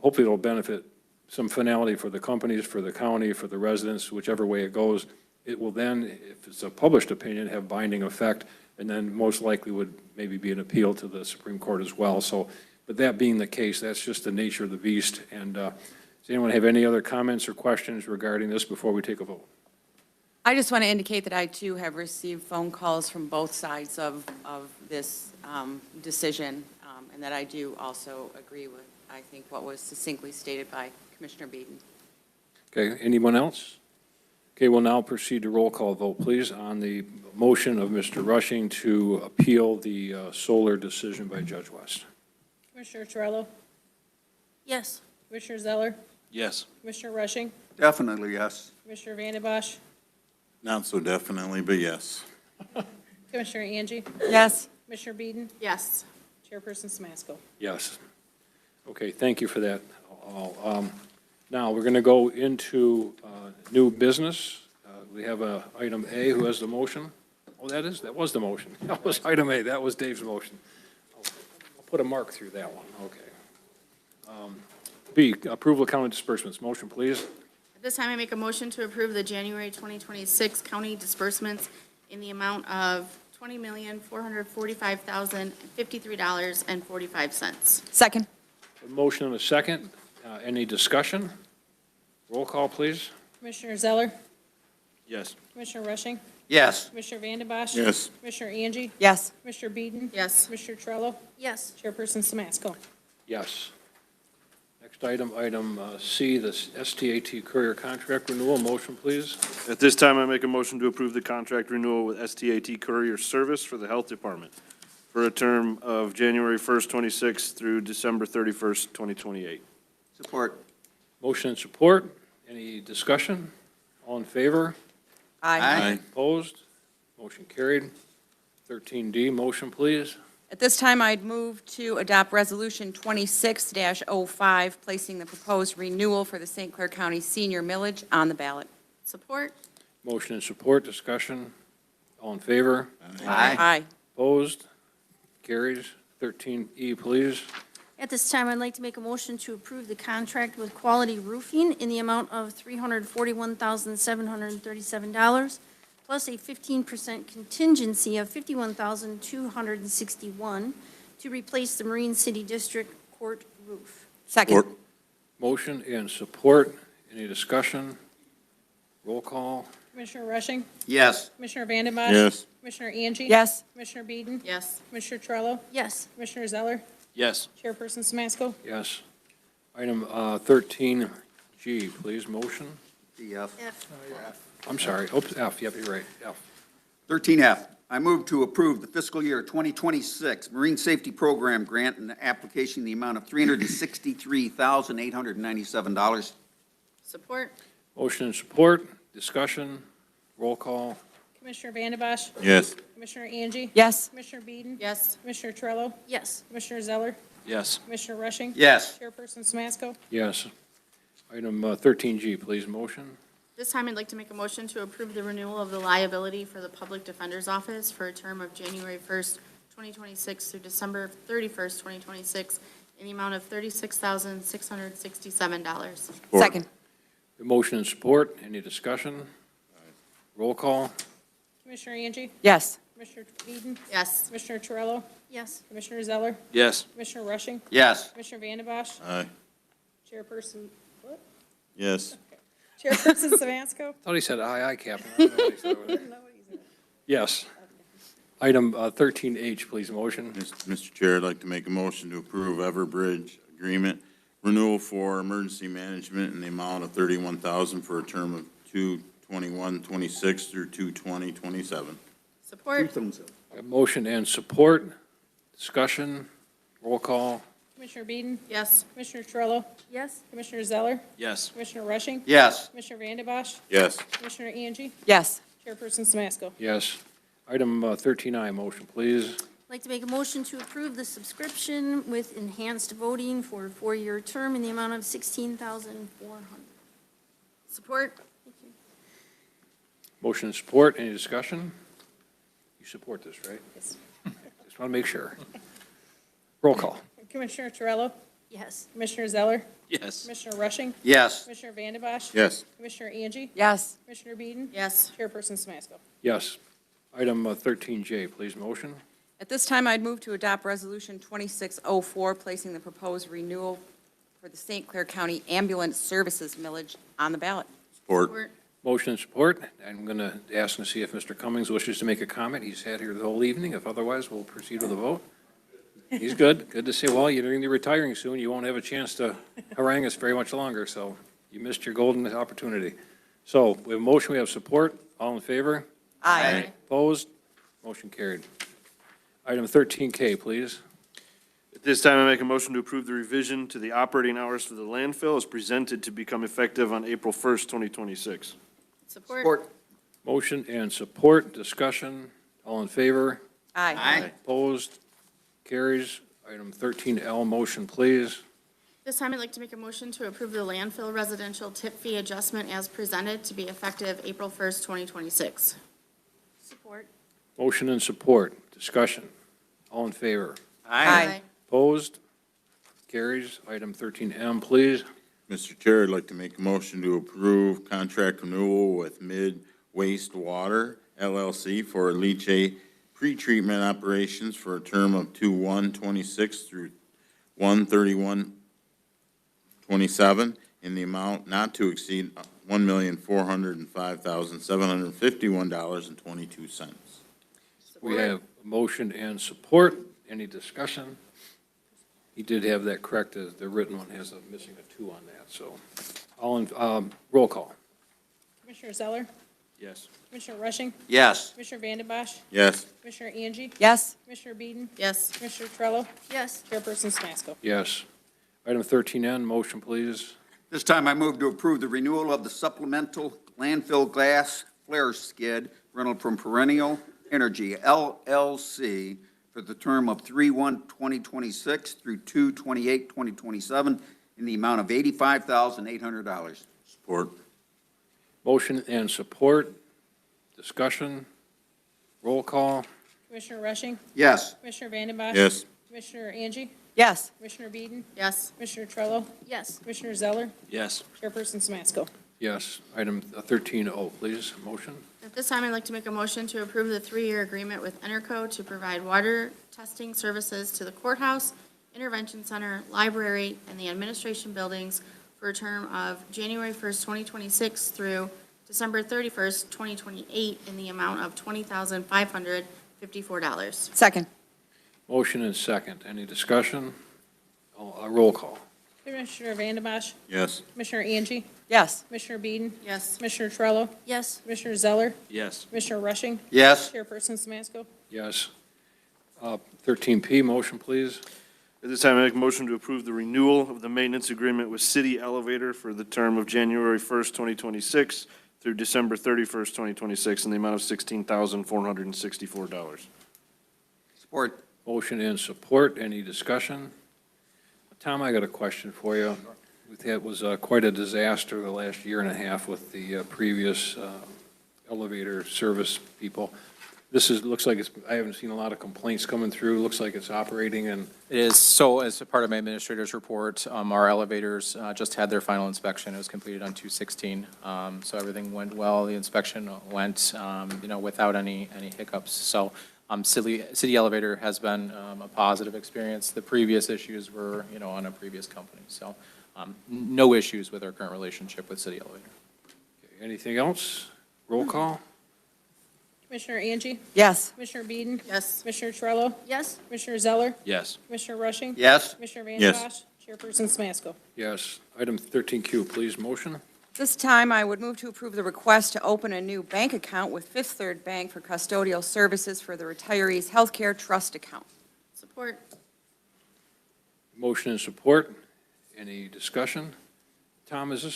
hopefully it'll benefit some finality for the companies, for the county, for the residents, whichever way it goes. It will then, if it's a published opinion, have binding effect, and then most likely would maybe be an appeal to the Supreme Court as well. So, but that being the case, that's just the nature of the beast. And does anyone have any other comments or questions regarding this before we take a vote? I just want to indicate that I too have received phone calls from both sides of this decision, and that I do also agree with, I think, what was succinctly stated by Commissioner Beeden. Okay, anyone else? Okay, we'll now proceed to roll call vote, please, on the motion of Mr. Rushing to appeal the solar decision by Judge West. Commissioner Torello? Yes. Commissioner Zeller? Yes. Commissioner Rushing? Definitely, yes. Commissioner Vandebosch? Not so definitely, but yes. Commissioner Angie? Yes. Commissioner Beeden? Yes. Chairperson Smasko? Yes. Okay, thank you for that. Now, we're going to go into new business. We have item A. Who has the motion? Oh, that was the motion. That was item A. That was Dave's motion. I'll put a mark through that one. Okay. B, approval of county disbursements. Motion, please. At this time, I make a motion to approve the January 2026 county disbursements in the amount of $20,445,053.45. Second. A motion and a second. Any discussion? Roll call, please. Commissioner Zeller? Yes. Commissioner Rushing? Yes. Commissioner Vanden Bosch? Yes. Commissioner Angie? Yes. Commissioner Beeden? Yes. Commissioner Trello? Yes. Chairperson Samasco? Yes. Next item, item C, the STAT courier contract renewal. Motion, please. At this time, I make a motion to approve the contract renewal with STAT Courier Service for the Health Department for a term of January 1st, 26 through December 31st, 2028. Support. Motion and support. Any discussion? All in favor? Aye. Opposed? Motion carried. 13D, motion, please. At this time, I'd move to adopt Resolution 26-05, placing the proposed renewal for the St. Clair County Senior Millage on the ballot. Support? Motion and support, discussion. All in favor? Aye. Opposed? Carries. 13E, please. At this time, I'd like to make a motion to approve the contract with Quality Roofing in the amount of $341,737, plus a 15% contingency of $51,261 to replace the Marine City District Court roof. Second. Motion and support. Any discussion? Roll call. Commissioner Rushing? Yes. Commissioner Vanden Bosch? Yes. Commissioner Angie? Yes. Commissioner Beeden? Yes. Commissioner Trello? Yes. Commissioner Zeller? Yes. Chairperson Samasco? Yes. Item 13G, please. Motion. DF. F. I'm sorry. Oops, F. Yep, you're right. F. 13F, I move to approve the fiscal year 2026 Marine Safety Program grant and application in the amount of $363,897. Support? Motion and support. Discussion. Roll call. Commissioner Vanden Bosch? Yes. Commissioner Angie? Yes. Commissioner Beeden? Yes. Commissioner Trello? Yes. Commissioner Zeller? Yes. Commissioner Rushing? Yes. Chairperson Samasco? Yes. Item 13G, please. Motion. This time, I'd like to make a motion to approve the renewal of the liability for the Public Defender's Office for a term of January 1st, 2026 through December 31st, 2026, in the amount of $36,667. Second. The motion and support. Any discussion? Roll call. Commissioner Angie? Yes. Commissioner Beeden? Yes. Commissioner Trello? Yes. Commissioner Zeller? Yes. Commissioner Rushing? Yes. Commissioner Vanden Bosch? Aye. Chairperson, what? Yes. Chairperson Samasco? Thought he said aye, Captain. I don't know what he said over there. Yes. Item 13H, please. Motion. Mr. Chair, I'd like to make a motion to approve Everbridge agreement renewal for emergency management in the amount of $31,000 for a term of 2/21/26 through 2/20/27. Support? A motion and support. Discussion. Roll call. Commissioner Beeden? Yes. Commissioner Trello? Yes. Commissioner Zeller? Yes. Commissioner Rushing? Yes. Commissioner Vanden Bosch? Yes. Commissioner Angie? Yes. Chairperson Samasco? Yes. Item 13I, motion, please. I'd like to make a motion to approve the subscription with enhanced voting for a 4-year term in the amount of $16,400. Support? Motion and support. Any discussion? You support this, right? Yes. Just want to make sure. Roll call. Commissioner Trello? Yes. Commissioner Zeller? Yes. Commissioner Rushing? Yes. Commissioner Vanden Bosch? Yes. Commissioner Angie? Yes. Commissioner Beeden? Yes. Chairperson Samasco? Yes. Item 13J, please. Motion. At this time, I'd move to adopt Resolution 2604, placing the proposed renewal for the St. Clair County Ambulance Services millage on the ballot. Support. Motion and support. I'm going to ask and see if Mr. Cummings wishes to make a comment. He's sat here the whole evening. If otherwise, we'll proceed with a vote. He's good. Good to see. Well, you're going to be retiring soon. You won't have a chance to harangue us very much longer, so you missed your golden opportunity. So we have a motion, we have support. All in favor? Aye. Opposed? Motion carried. Item 13K, please. At this time, I make a motion to approve the revision to the operating hours for the landfill as presented to become effective on April 1st, 2026. Support? Motion and support. Discussion. All in favor? Aye. Opposed? Carries. Item 13L, motion, please. This time, I'd like to make a motion to approve the landfill residential tip fee adjustment as presented to be effective April 1st, 2026. Support. Motion and support. Discussion. All in favor? Aye. Opposed? Carries. Item 13M, please. Mr. Chair, I'd like to make a motion to approve contract renewal with Mid Wastewater LLC for leachate pretreatment operations for a term of 2/1/26 through 1/31/27 in the amount not to exceed $1,405,751.22. We have a motion and support. Any discussion? He did have that correct. The written one has missing a 2 on that, so. All in, roll call. Commissioner Zeller, Yes. Commissioner Rushing, Yes. Commissioner Vanden Bosch, Yes. Commissioner Angie, Yes. Commissioner Beeden, Yes. Commissioner Trello, Yes. Chairperson Smasko. Yes. Item 13N, motion, please. This time I move to approve the renewal of the supplemental landfill glass flare skid rental from Perennial Energy LLC for the term of 3/1/2026 through 2/28/2027 in the amount of $85,800. Support. Motion and support. Discussion. Roll call. Commissioner Rushing, Yes. Commissioner Vanden Bosch. Yes. Commissioner Angie, Yes. Commissioner Beeden, Yes. Commissioner Trello, Yes. Commissioner Zeller, Yes. Chairperson Smasko. Yes. Item 13O, please. Motion. At this time, I'd like to make a motion to approve the 3-year agreement with Enerco to provide water testing services to the courthouse, intervention center, library, and the administration buildings for a term of January 1st, 2026 through December 31st, 2028 in the amount of $20,554. Second. Motion and second. Any discussion? Roll call. Commissioner Vanden Bosch, Yes. Commissioner Angie, Yes. Commissioner Beeden, Yes. Commissioner Trello, Yes. Commissioner Zeller, Yes. Commissioner Rushing, Yes. Chairperson Smasko. Yes. 13P, motion, please. At this time, I make a motion to approve the renewal of the maintenance agreement with City Elevator for the term of January 1st, 2026 through December 31st, 2026 in the amount of $16,464. Support. Motion and support. Any discussion? Tom, I got a question for you. It was quite a disaster the last year and a half with the previous elevator service people. Looks like I haven't seen a lot of complaints coming through. Looks like it's operating and. It is, so as a part of my administrator's report, our elevators just had their final inspection. It was completed on 2/16. So everything went well. The inspection went, without any hiccups. So City Elevator has been a positive experience. The previous issues were, on a previous company. So no issues with our current relationship with City Elevator. Okay, anything else? Roll call? Commissioner Angie, Yes. Commissioner Beeden, Yes. Commissioner Trello, Yes. Commissioner Zeller, Yes. Commissioner Rushing, Yes. Commissioner Vanden Yes. Bosch, Chairperson Smasko. Yes. Item 13Q, please. Motion? This time, I would move to approve the request to open a new bank account with Fifth Third Bank for custodial services for the retirees' healthcare trust account. Support. Motion and support. Any discussion? Tom, is this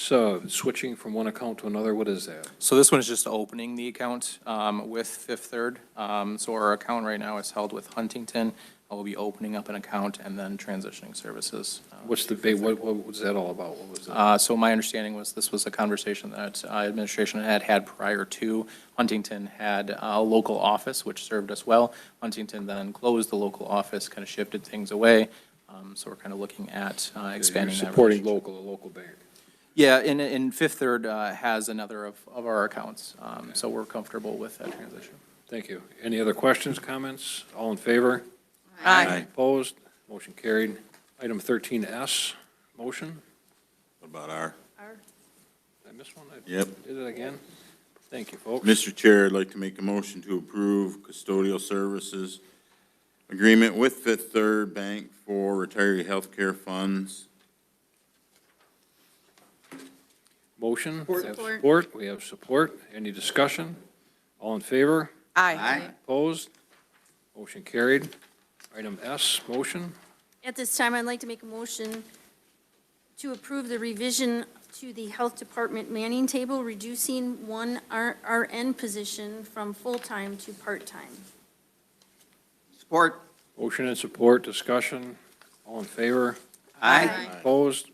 switching from one account to another? What is that? So this one is just opening the account with Fifth Third. So our account right now is held with Huntington. We'll be opening up an account and then transitioning services. What's the, what was that all about? What was that? So my understanding was this was a conversation that administration had prior to. Huntington had a local office, which served us well. Huntington then closed the local office, kind of shifted things away. So we're kind of looking at expanding that. You're supporting a local bank. Yeah, and Fifth Third has another of our accounts, so we're comfortable with that transition. Thank you. Any other questions, comments? All in favor? Aye. Opposed? Motion carried. Item 13S, motion? What about R? Did I miss one? Yep. Did it again? Thank you, folks. Mr. Chair, I'd like to make a motion to approve custodial services agreement with Fifth Third Bank for retiree healthcare funds. Motion? We have Support. support. We have support. Any discussion? All in favor? Aye. Opposed? Motion carried. Item S, motion? At this time, I'd like to make a motion to approve the revision to the Health Department manning table, reducing one RN position from full-time to part-time. Support. Motion and support, discussion. All in favor? Aye. Opposed?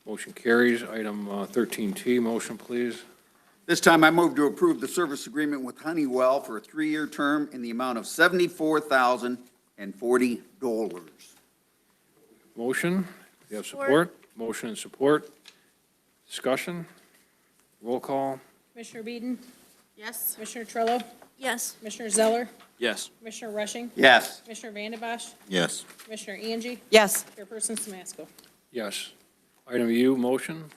Motion carries. Item 13T, motion, please. This time I move to approve the service agreement with Honeywell for a 3-year term in the amount of $74,040. Motion, we have support. Motion and support. Discussion. Roll call. Commissioner Beeden, Yes. Commissioner Trello, Yes. Commissioner Zeller, Yes. Commissioner Rushing, Yes. Commissioner Vanden Bosch, Yes. Commissioner Angie, Yes. Chairperson Smasko. Yes. Item U, motion.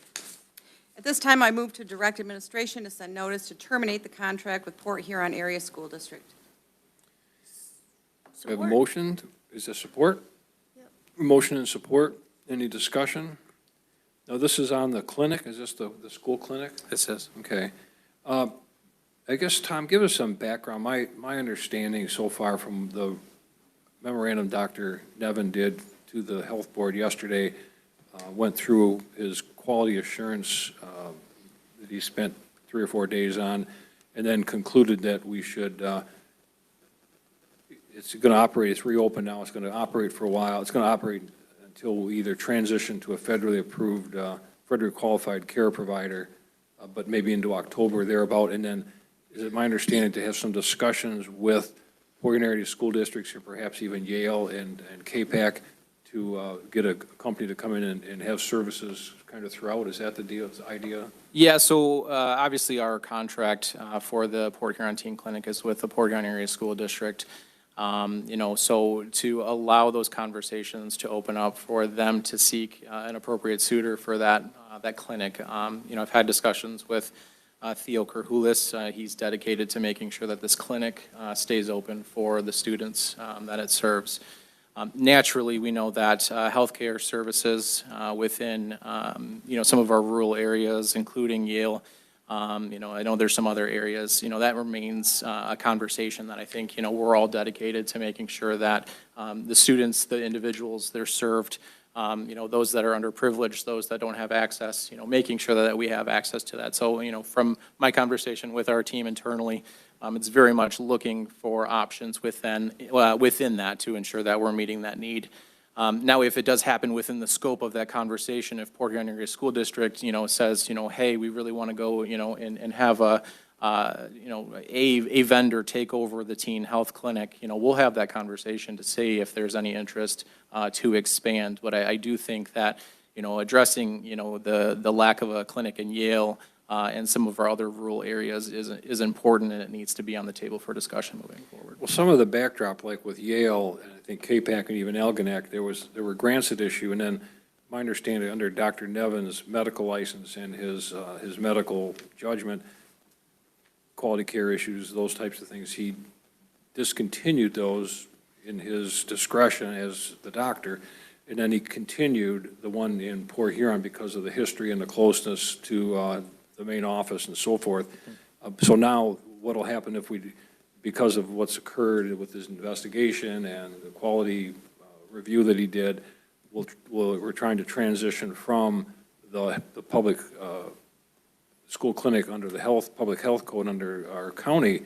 At this time, I move to direct administration to send notice to terminate the contract with Port Huron Area School District. We have a motion. Is there support? Yep. Motion and support. Any discussion? Now, this is on the clinic. Is this the school clinic? This is. Okay. I guess, Tom, give us some background. My understanding so far from the memorandum Dr. Nevin did to the health board yesterday, went through his quality assurance that he spent 3 or 4 days on, and then concluded that we should, it's going to operate, it's reopened now, it's going to operate for a while. It's going to operate until we either transition to a federally approved, federally qualified care provider, but maybe into October or thereabout, and then is it my understanding to have some discussions with Port Huron Area School Districts or perhaps even Yale and KPAC to get a company to come in and have services kind of throughout? Is that the idea? Yeah, so obviously our contract for the Port Huron Teen Clinic is with the Port Huron Area School District. So to allow those conversations to open up for them to seek an appropriate suitor for that clinic. I've had discussions with Theo Kerhulis. He's dedicated to making sure that this clinic stays open for the students that it serves. Naturally, we know that healthcare services within, some of our rural areas, including Yale, I know there's some other areas, that remains a conversation that I think, we're all dedicated to making sure that the students, the individuals, they're served, those that are underprivileged, those that don't have access, making sure that we have access to that. So, from my conversation with our team internally, it's very much looking for options within that to ensure that we're meeting that need. Now, if it does happen within the scope of that conversation, if Port Huron Area School District, says, hey, we really want to go, and have a vendor take over the teen health clinic, we'll have that conversation to see if there's any interest to expand. But I do think that, addressing, the lack of a clinic in Yale and some of our other rural areas is important, and it needs to be on the table for discussion moving forward. Well, some of the backdrop, like with Yale, and I think KPAC and even Algonac, there were grants at issue, and then my understanding under Dr. Nevin's medical license and his medical judgment, quality care issues, those types of things, he discontinued those in his discretion as the doctor, and then he continued the one in Port Huron because of the history and the closeness to the main office and so forth. So now what'll happen if because of what's occurred with his investigation and the quality review that he did, we're trying to transition from the public school clinic under the public health code under our county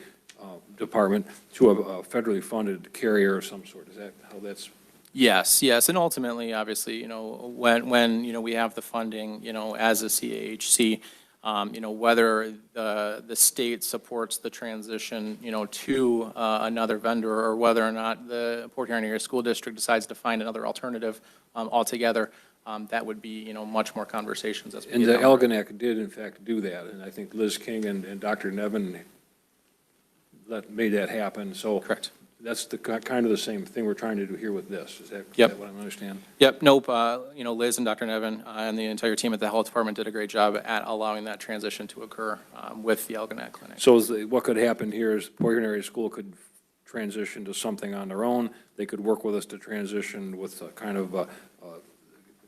department to a federally funded carrier of some sort. Is that how that's? Yes, and ultimately, obviously, when we have the funding, as a CAHC, whether the state supports the transition, to another vendor, or whether or not the Port Huron Area School District decides to find another alternative altogether, that would be, much more conversations. And the Algonac did, in fact, do that, and I think Liz King and Dr. Nevin made that happen. So correct. That's kind of the same thing we're trying to do here with this. Is that what I understand? Yep, nope. Liz and Dr. Nevin and the entire team at the health department did a great job at allowing that transition to occur with the Algonac Clinic. So what could happen here is Port Huron Area School could transition to something on their own. They could work with us to transition with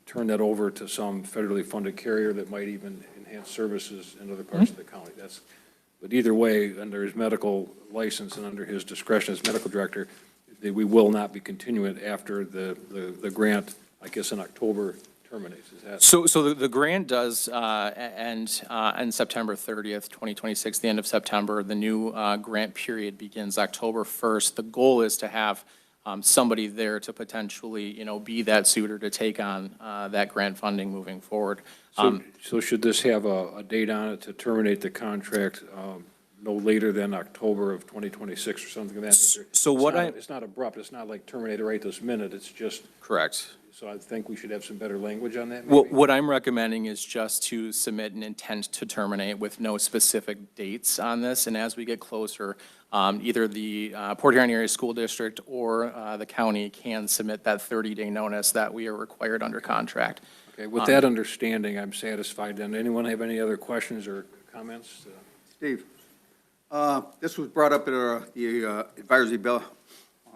turn that over to some federally funded carrier that might even enhance services in other parts of the county. But either way, under his medical license and under his discretion as medical director, we will not be continuing after the grant, I guess, in October terminates. Is that? So the grant does end September 30th, 2026, the end of September. The new grant period begins October 1st. The goal is to have somebody there to potentially, be that suitor to take on that grant funding moving forward. So should this have a date on it to terminate the contract no later than October of 2026 or something of that nature? So it's not abrupt. It's not like terminate right this minute. It's just correct. So I think we should have some better language on that, What, maybe? what I'm recommending is just to submit an intent to terminate with no specific dates on this. And as we get closer, either the Port Huron Area School District or the county can submit that 30-day notice that we are required under contract. Okay, with that understanding, I'm satisfied then. Anyone have any other questions or comments? Steve, this was brought up at the Advisory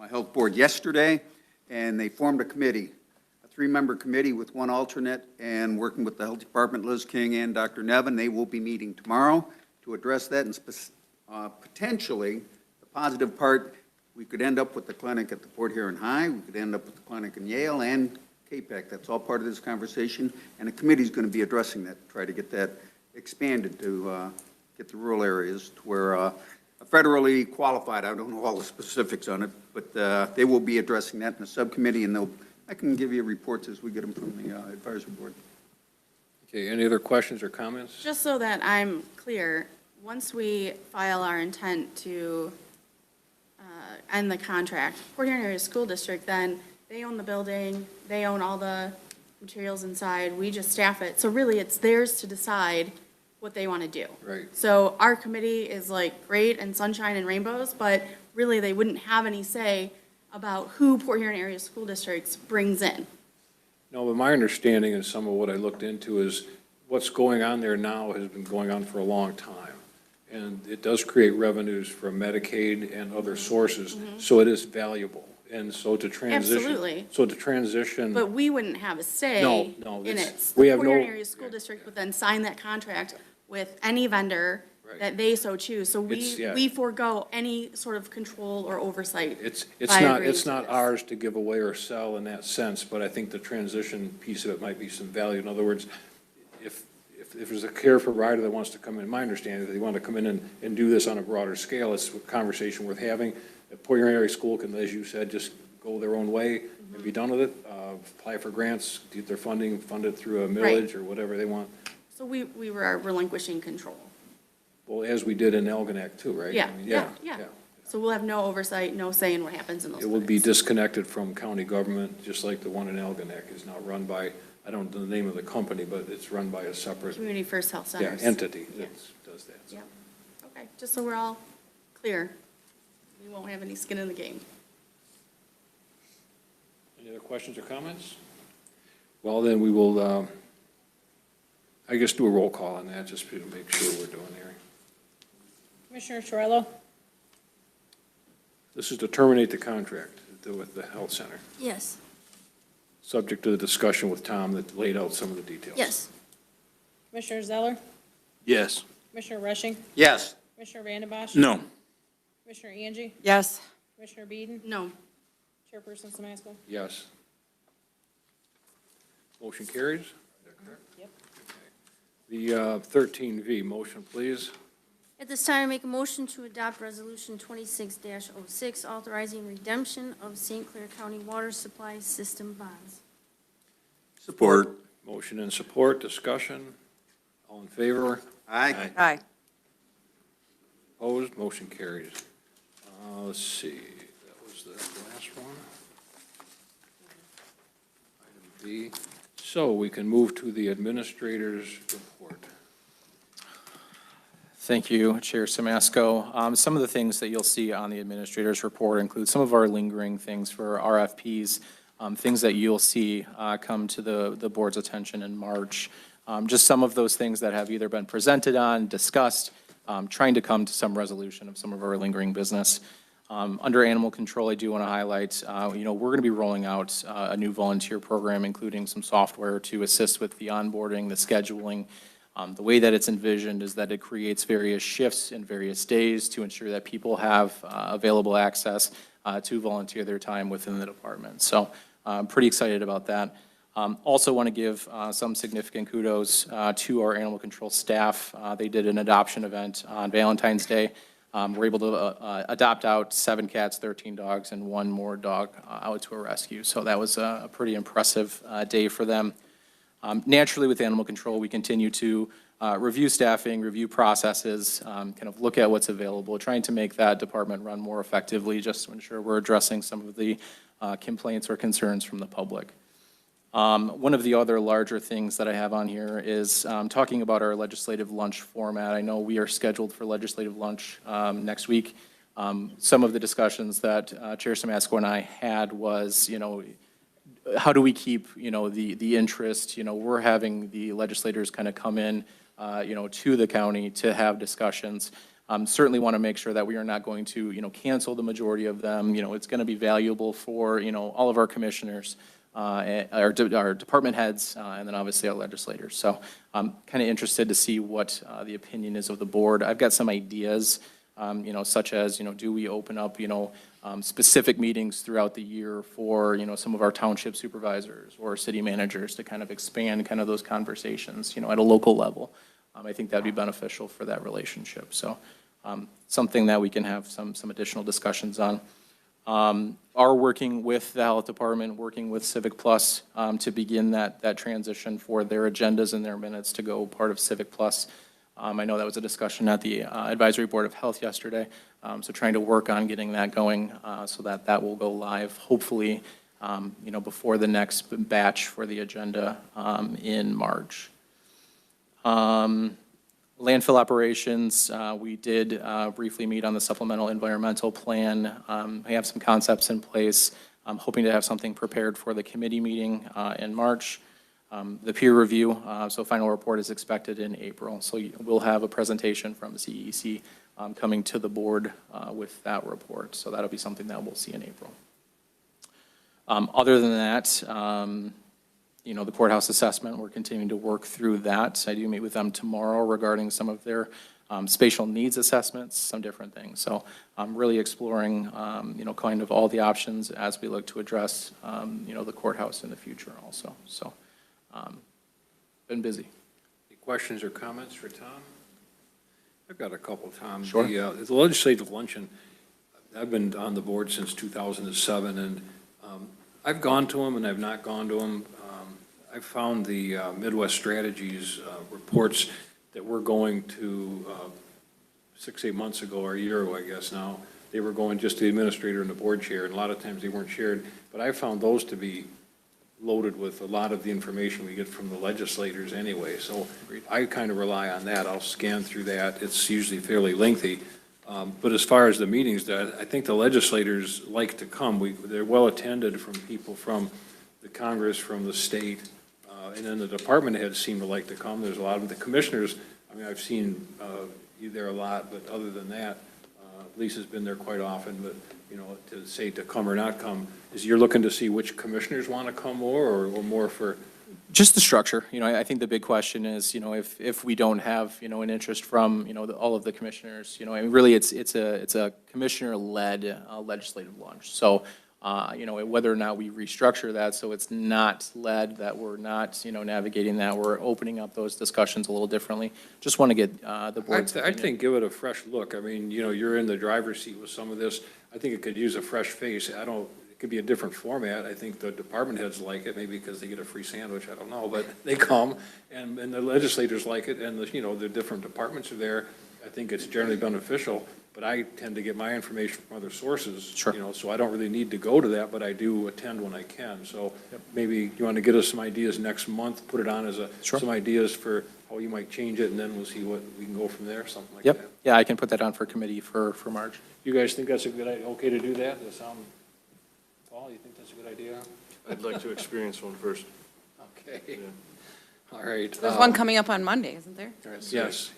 Health Board yesterday, and they formed a committee, a 3-member committee with 1 alternate, and working with the Health Department, Liz King and Dr. Nevin. They will be meeting tomorrow to address that, and potentially, the positive part, we could end up with the clinic at the Port Huron High, we could end up with the clinic in Yale and KPEC. That's all part of this conversation, and the committee's going to be addressing that, try to get that expanded to get the rural areas to where federally qualified, I don't know all the specifics on it, but they will be addressing that in the subcommittee, and I can give you reports as we get them from the advisory board. Okay, any other questions or comments? Just so that I'm clear, once we file our intent to end the contract, Port Huron Area School District, then they own the building, they own all the materials inside, we just staff it. So really, it's theirs to decide what they want to do. Right. So our committee is like great and sunshine and rainbows, but really, they wouldn't have any say about who Port Huron Area School Districts brings in. No, but my understanding and some of what I looked into is what's going on there now has been going on for a long time. And it does create revenues from Medicaid and other sources, so it is valuable. And so to transition. Absolutely. So to transition. But we wouldn't have a say No, in it's- it. we have Port Huron no- Area School District would then sign that contract with any vendor that they so choose. So It's- we forego any sort of control or oversight. It's by not, agreeing it's to not this. ours to give away or sell in that sense, but I think the transition piece of it might be some value. In other words, if there's a care provider that wants to come in, my understanding, if they want to come in and do this on a broader scale, it's a conversation worth having. If Port Huron Area School can, as you said, just go their own way and be done with it, apply for grants, get their funding, fund it through a millage or whatever they want. So we were relinquishing control. Well, as we did in Elginak too, right? Yeah, I mean, yeah. So we'll have no oversight, no say in what happens in those It would be clinics. disconnected from county government, just like the one in Elginak is now run by, I don't know the name of the company, but it's run by a separate, Community First Health yeah, Centers. entity Yeah. that does that. so. Yeah, okay, just so we're all clear. We won't have any skin in the game. Any other questions or comments? Well, then we will, I guess, do a roll call on that, just to make sure we're doing here. Commissioner Torello? This is to terminate the contract with the health center, Yes. subject to the discussion with Tom that laid out some of the details. Yes. Commissioner Zeller? Yes. Commissioner Rushing? Yes. Commissioner Vandenbosch? No. Commissioner Angie? Yes. Commissioner Beeden? No. Chairperson Samasko? Yes. Motion carries? Yep. The 13V, motion, please. At this time, I make a motion to adopt Resolution 26-06, authorizing redemption of St. Clair County Water Supply System bonds. Support. Motion and support, discussion. All in favor? Aye. Aye. Opposed, motion carries. Let's see, that was the last one. Item B. So we can move to the administrator's report. Thank you, Chair Samasko. Some of the things that you'll see on the administrator's report include some of our lingering things for RFPs, things that you'll see come to the board's attention in March. Just some of those things that have either been presented on, discussed, trying to come to some resolution of some of our lingering business. Under animal control, I do want to highlight, we're going to be rolling out a new volunteer program, including some software to assist with the onboarding, the scheduling. The way that it's envisioned is that it creates various shifts in various days to ensure that people have available access to volunteer their time within the department. So I'm pretty excited about that. Also want to give some significant kudos to our animal control staff. They did an adoption event on Valentine's Day. We're able to adopt out 7 cats, 13 dogs, and 1 more dog out to a rescue. So that was a pretty impressive day for them. Naturally, with animal control, we continue to review staffing, review processes, kind of look at what's available, trying to make that department run more effectively, just to ensure we're addressing some of the complaints or concerns from the public. One of the other larger things that I have on here is talking about our legislative lunch format. I know we are scheduled for legislative lunch next week. Some of the discussions that Chair Samasco and I had was, how do we keep, the interest? We're having the legislators kind of come in, to the county to have discussions. Certainly want to make sure that we are not going to, cancel the majority of them. It's going to be valuable for, all of our commissioners. Our department heads, and then obviously our legislators. So I'm kind of interested to see what the opinion is of the board. I've got some ideas, such as, do we open up, specific meetings throughout the year for, some of our township supervisors or city managers to kind of expand kind of those conversations, at a local level. I think that'd be beneficial for that relationship. So something that we can have some additional discussions on. Are working with the health department, working with Civic Plus to begin that transition for their agendas and their minutes to go part of Civic Plus. I know that was a discussion at the Advisory Board of Health yesterday, so trying to work on getting that going so that will go live, hopefully, before the next batch for the agenda in March. Landfill operations, we did briefly meet on the supplemental environmental plan. I have some concepts in place. I'm hoping to have something prepared for the committee meeting in March. The peer review, so final report is expected in April. So we'll have a presentation from the CEC coming to the board with that report. So that'll be something that we'll see in April. Other than that, the courthouse assessment, we're continuing to work through that. I do meet with them tomorrow regarding some of their spatial needs assessments, some different things. So I'm really exploring, kind of all the options as we look to address, the courthouse in the future also. So, been busy. Any questions or comments for Tom? I've got a couple, Tom. Sure. The legislative luncheon, I've been on the board since 2007, and I've gone to them and I've not gone to them. I found the Midwest Strategies reports that we're going to 6-8 months ago, or a year ago, I guess now, they were going just to the administrator and the board chair, and a lot of times they weren't shared. But I found those to be loaded with a lot of the information we get from the legislators anyway. So I kind of rely on that. I'll scan through that. It's usually fairly lengthy. But as far as the meetings, I think the legislators like to come. They're well attended from people from the Congress, from the state, and then the department heads seem to like to come. There's a lot of the commissioners. I mean, I've seen you there a lot, but other than that, Lisa's been there quite often. But to say to come or not come, is you're looking to see which commissioners want to come more, or more for? Just the structure. I think the big question is, if we don't have, an interest from, all of the commissioners, really it's a commissioner-led legislative lunch. So, whether or not we restructure that so it's not led, that we're not, navigating that, we're opening up those discussions a little differently. Just want to get the board's I think give it a fresh look. I mean, you're in the driver's seat with some of this. I think it could use a fresh face. It could be a different format. I think the department heads like it, maybe because they get a free sandwich, I don't know, but they come, and the legislators like it, and the different departments are there. I think it's generally beneficial, but I tend to get my information from other sources. Sure. So I don't really need to go to that, but I do attend when I can. So maybe you want to get us some ideas next month, put it on as some ideas for how you might change it, and then we'll see what we can go from there, something like that. Yeah, I can put that on for committee for March. You guys think that's a good idea? Okay to do that? Does that sound, Paul, you think that's a good idea? I'd like to experience one first. Okay. Yeah. All right. There's one coming up on Monday, isn't there? Yes.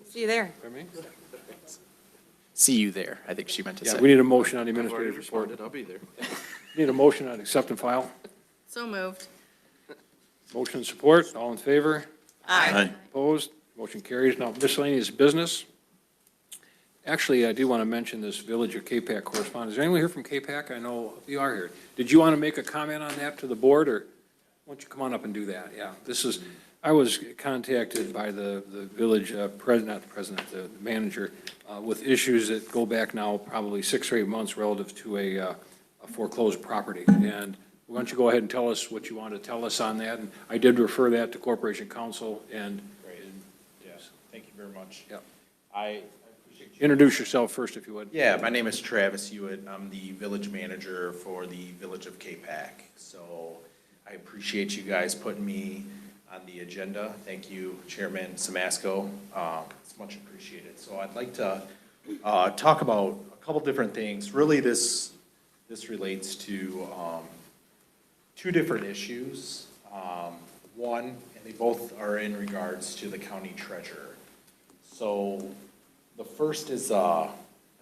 See you there. For me? See you there, I think she meant to say. Yeah, we need a motion on the I've already administrative report. responded. I'll be there. Need a motion on accept and file. So moved. Motion and support, all in favor? Aye. Opposed? Motion carries. Now miscellaneous business. Actually, I do want to mention this Village of K-PAC correspondence. Is there anyone here from K-PAC? I know you are here. Did you want to make a comment on that to the board, or why don't you come on up and do that? Yeah, I was contacted by the village the manager, with issues that go back now probably 6 or 8 months relative to a foreclosed property. And why don't you go ahead and tell us what you want to tell us on that? And I did refer that to Corporation Counsel and. Yes, thank you very much. Yeah. I Introduce yourself first, if you would. Yeah, my name is Travis Hewitt. I'm the village manager for the Village of K-PAC. So I appreciate you guys putting me on the agenda. Thank you, Chairman Samasco. It's much appreciated. So I'd like to talk about a couple different things. Really, this relates to two different issues. One, and they both are in regards to the county treasurer. So the first is a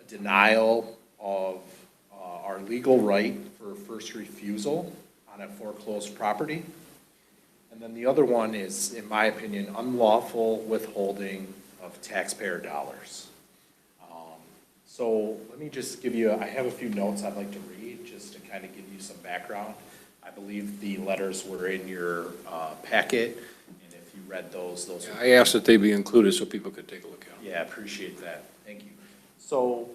denial of our legal right for first refusal on a foreclosed property. And then the other one is, in my opinion, unlawful withholding of taxpayer dollars. So let me just give you, I have a few notes I'd like to read just to kind of give you some background. I believe the letters were in your packet, and if you read those. I asked that they be included so people could take a look at them. Yeah, appreciate that. Thank you. So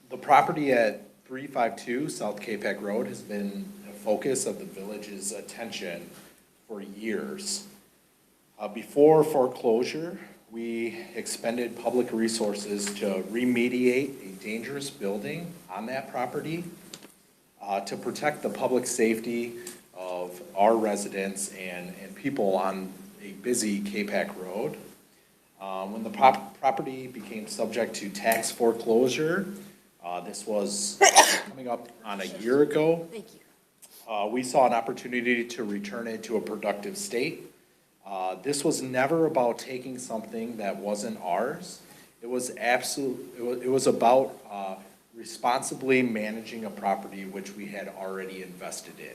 the property at 352 South Capac Road has been a focus of the village's attention for years. Before foreclosure, we expended public resources to remediate a dangerous building on that property to protect the public safety of our residents and people on a busy Capac Road. When the property became subject to tax foreclosure, this was coming up on a year ago. Thank you. We saw an opportunity to return it to a productive state. This was never about taking something that wasn't ours. It was about responsibly managing a property which we had already invested in.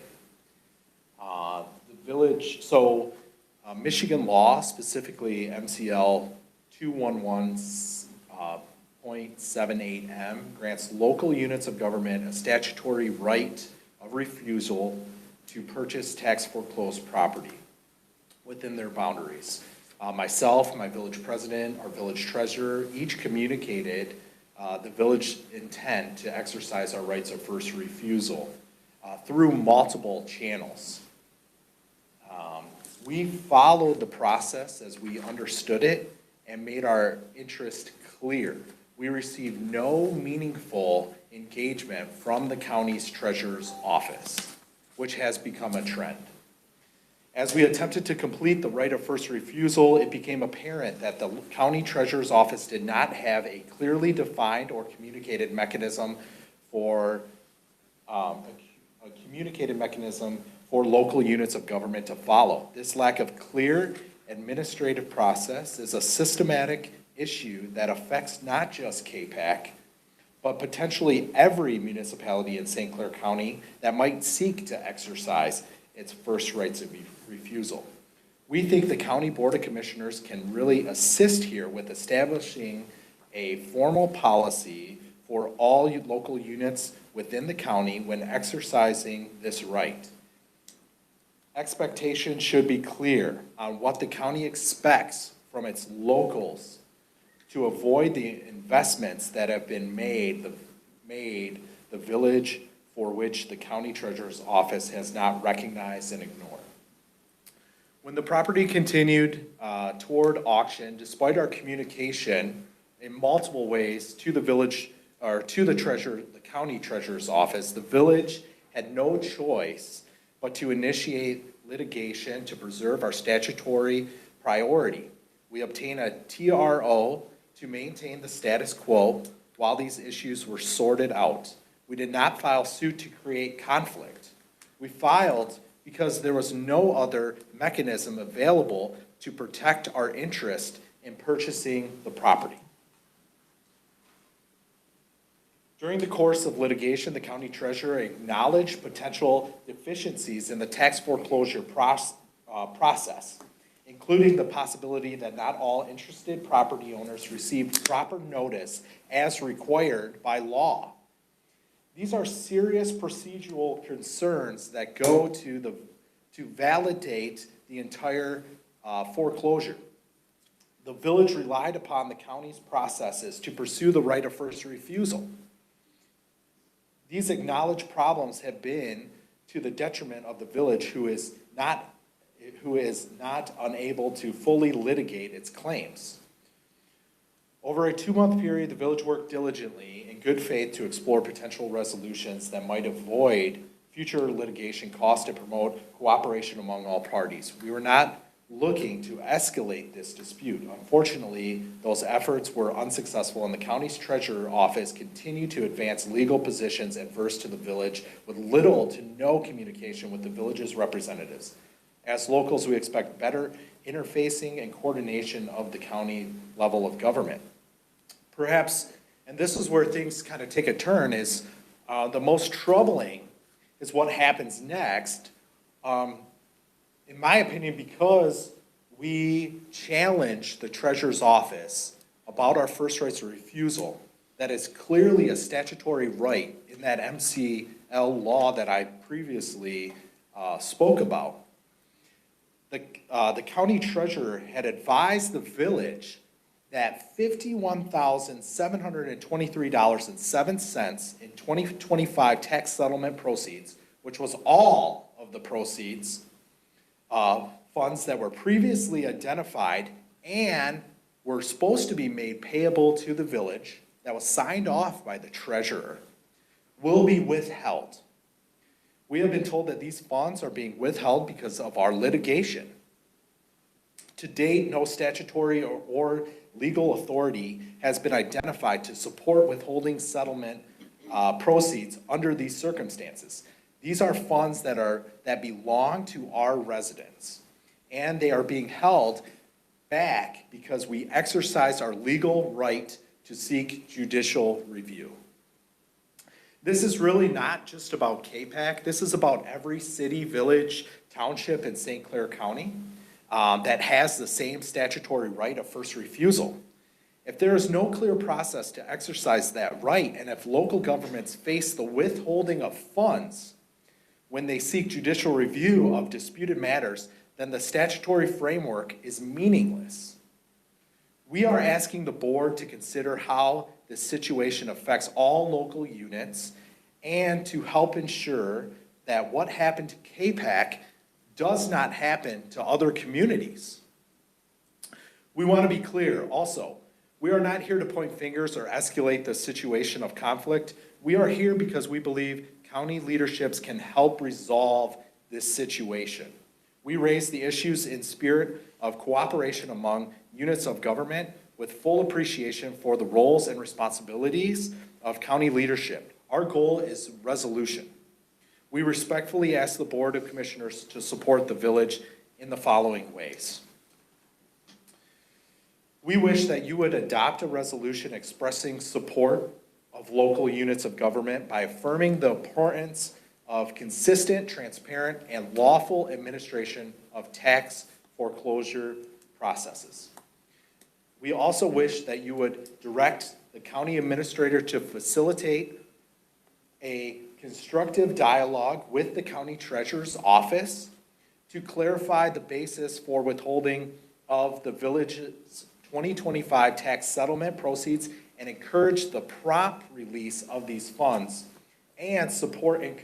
The village, Michigan law, specifically MCL 211.78M, grants local units of government a statutory right of refusal to purchase tax foreclosed property within their boundaries. Myself, my village president, our village treasurer, each communicated the village intent to exercise our rights of first refusal through multiple channels. We followed the process as we understood it and made our interest clear. We received no meaningful engagement from the county's treasurer's office, which has become a trend. As we attempted to complete the right of first refusal, it became apparent that the county treasurer's office did not have a clearly defined or communicated mechanism for local units of government to follow. This lack of clear administrative process is a systematic issue that affects not just Capac, but potentially every municipality in St. Clair County that might seek to exercise its first rights of refusal. We think the County Board of Commissioners can really assist here with establishing a formal policy for all local units within the county when exercising this right. Expectations should be clear on what the county expects from its locals to avoid the investments that have been made the village for which the county treasurer's office has not recognized and ignored. When the property continued toward auction, despite our communication in multiple ways to the village or to the county treasurer's office, the village had no choice but to initiate litigation to preserve our statutory priority. We obtained a TRO to maintain the status quo while these issues were sorted out. We did not file suit to create conflict. We filed because there was no other mechanism available to protect our interest in purchasing the property. During the course of litigation, the county treasurer acknowledged potential deficiencies in the tax foreclosure process, including the possibility that not all interested property owners received proper notice as required by law. These are serious procedural concerns that go to validate the entire foreclosure. The village relied upon the county's processes to pursue the right of first refusal. These acknowledged problems have been to the detriment of the village, who is not unable to fully litigate its claims. Over a 2-month period, the village worked diligently in good faith to explore potential resolutions that might avoid future litigation costs and promote cooperation among all parties. We were not looking to escalate this dispute. Unfortunately, those efforts were unsuccessful, and the county's treasurer office continued to advance legal positions adverse to the village with little to no communication with the village's representatives. As locals, we expect better interfacing and coordination of the county level of government. Perhaps, and this is where things kind of take a turn, is the most troubling is what happens next. In my opinion, because we challenged the treasurer's office about our first rights of refusal, that is clearly a statutory right in that MCL law that I previously spoke about. The county treasurer had advised the village that $51,723.07 in 2025 tax settlement proceeds, which was all of the proceeds, funds that were previously identified and were supposed to be made payable to the village, that was signed off by the treasurer, will be withheld. We have been told that these funds are being withheld because of our litigation. To date, no statutory or legal authority has been identified to support withholding settlement proceeds under these circumstances. These are funds that belong to our residents, and they are being held back because we exercised our legal right to seek judicial review. This is really not just about KPAC. This is about every city, village, township in St. Clair County that has the same statutory right of first refusal. If there is no clear process to exercise that right, and if local governments face the withholding of funds when they seek judicial review of disputed matters, then the statutory framework is meaningless. We are asking the board to consider how this situation affects all local units and to help ensure that what happened to KPAC does not happen to other communities. We want to be clear also, we are not here to point fingers or escalate the situation of conflict. We are here because we believe county leaderships can help resolve this situation. We raise the issues in spirit of cooperation among units of government with full appreciation for the roles and responsibilities of county leadership. Our goal is resolution. We respectfully ask the Board of Commissioners to support the village in the following ways. We wish that you would adopt a resolution expressing support of local units of government by affirming the importance of consistent, transparent, and lawful administration of tax foreclosure processes. We also wish that you would direct the county administrator to facilitate a constructive dialogue with the county treasurer's office to clarify the basis for withholding of the village's 2025 tax settlement proceeds and encourage the prompt release of these funds, and support and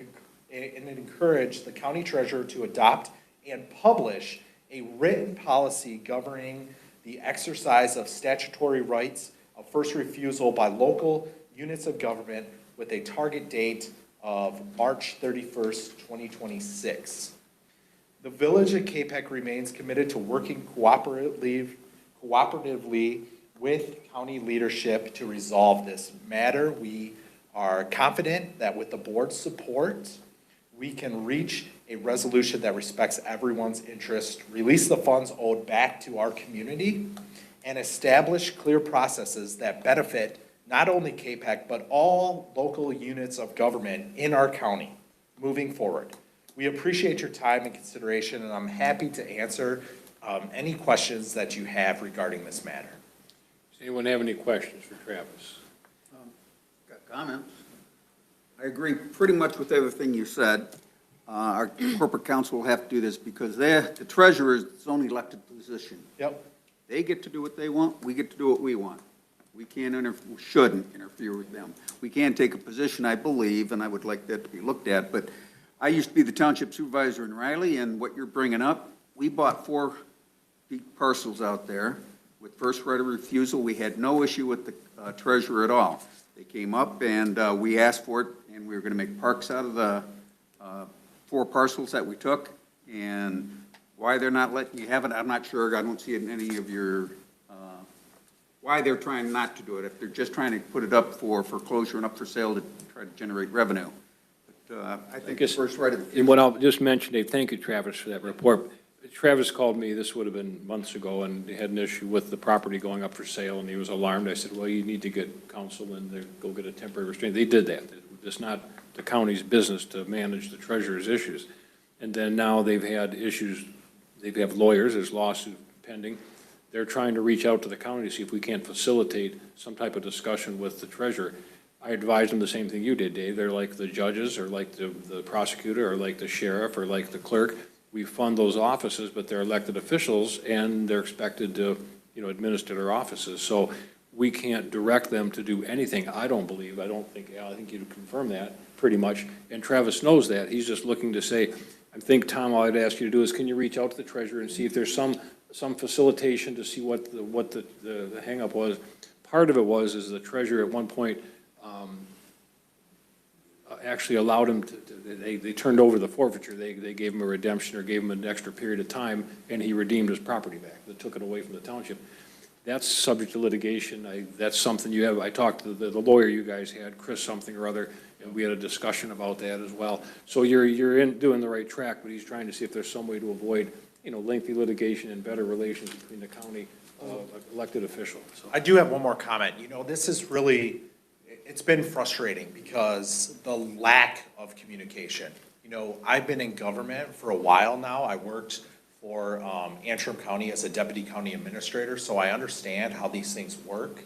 encourage the county treasurer to adopt and publish a written policy governing the exercise of statutory rights of first refusal by local units of government with a target date of March 31st, 2026. The village of KPAC remains committed to working cooperatively with county leadership to resolve this matter. We are confident that with the board's support, we can reach a resolution that respects everyone's interest, release the funds owed back to our community, and establish clear processes that benefit not only KPAC, but all local units of government in our county moving forward. We appreciate your time and consideration, and I'm happy to answer any questions that you have regarding this matter. Does anyone have any questions for Travis? Got comments? I agree pretty much with everything you said. Our corporate counsel will have to do this because the treasurer is its own elected position. Yep. They get to do what they want, we get to do what we want. We can't shouldn't interfere with them. We can take a position, I believe, and I would like that to be looked at, but I used to be the township supervisor in Riley, and what you're bringing up, we bought 4 parcels out there with first right of refusal. We had no issue with the treasurer at all. They came up and we asked for it, and we were going to make parks out of the 4 parcels that we took, and why they're not letting you have it, I'm not sure. I don't see it in any of your, why they're trying not to do it, if they're just trying to put it up for foreclosure and up for sale to try to generate revenue. But I think the first right of the And what I'll just mention, Dave, thank you, Travis, for that report. Travis called me, this would have been months ago, and they had an issue with the property going up for sale, and he was alarmed. I said, well, you need to get counsel and go get a temporary restraint. They did that. It's not the county's business to manage the treasurer's issues. And then now they've had issues, they have lawyers, there's lawsuit pending. They're trying to reach out to the county to see if we can't facilitate some type of discussion with the treasurer. I advised them the same thing you did, Dave. They're like the judges, or like the prosecutor, or like the sheriff, or like the clerk. We fund those offices, but they're elected officials, and they're expected to, administer their offices. So we can't direct them to do anything, I don't believe. I think you'd confirm that, pretty much. And Travis knows that. He's just looking to say, I think, Tom, all I'd ask you to do is, can you reach out to the treasurer and see if there's some facilitation to see what the hangup was. Part of it is the treasurer at one point actually allowed him they turned over the forfeiture. They gave him a redemption or gave him an extra period of time, and he redeemed his property back. They took it away from the township. That's subject to litigation. That's something you have. I talked to the lawyer you guys had, Chris something or other, and we had a discussion about that as well. So you're doing the right track, but he's trying to see if there's some way to avoid lengthy litigation and better relations between the county elected officials. So. I do have one more comment. This is really, it's been frustrating because the lack of communication. I've been in government for a while now. I worked for Antrim County as a deputy county administrator, so I understand how these things work.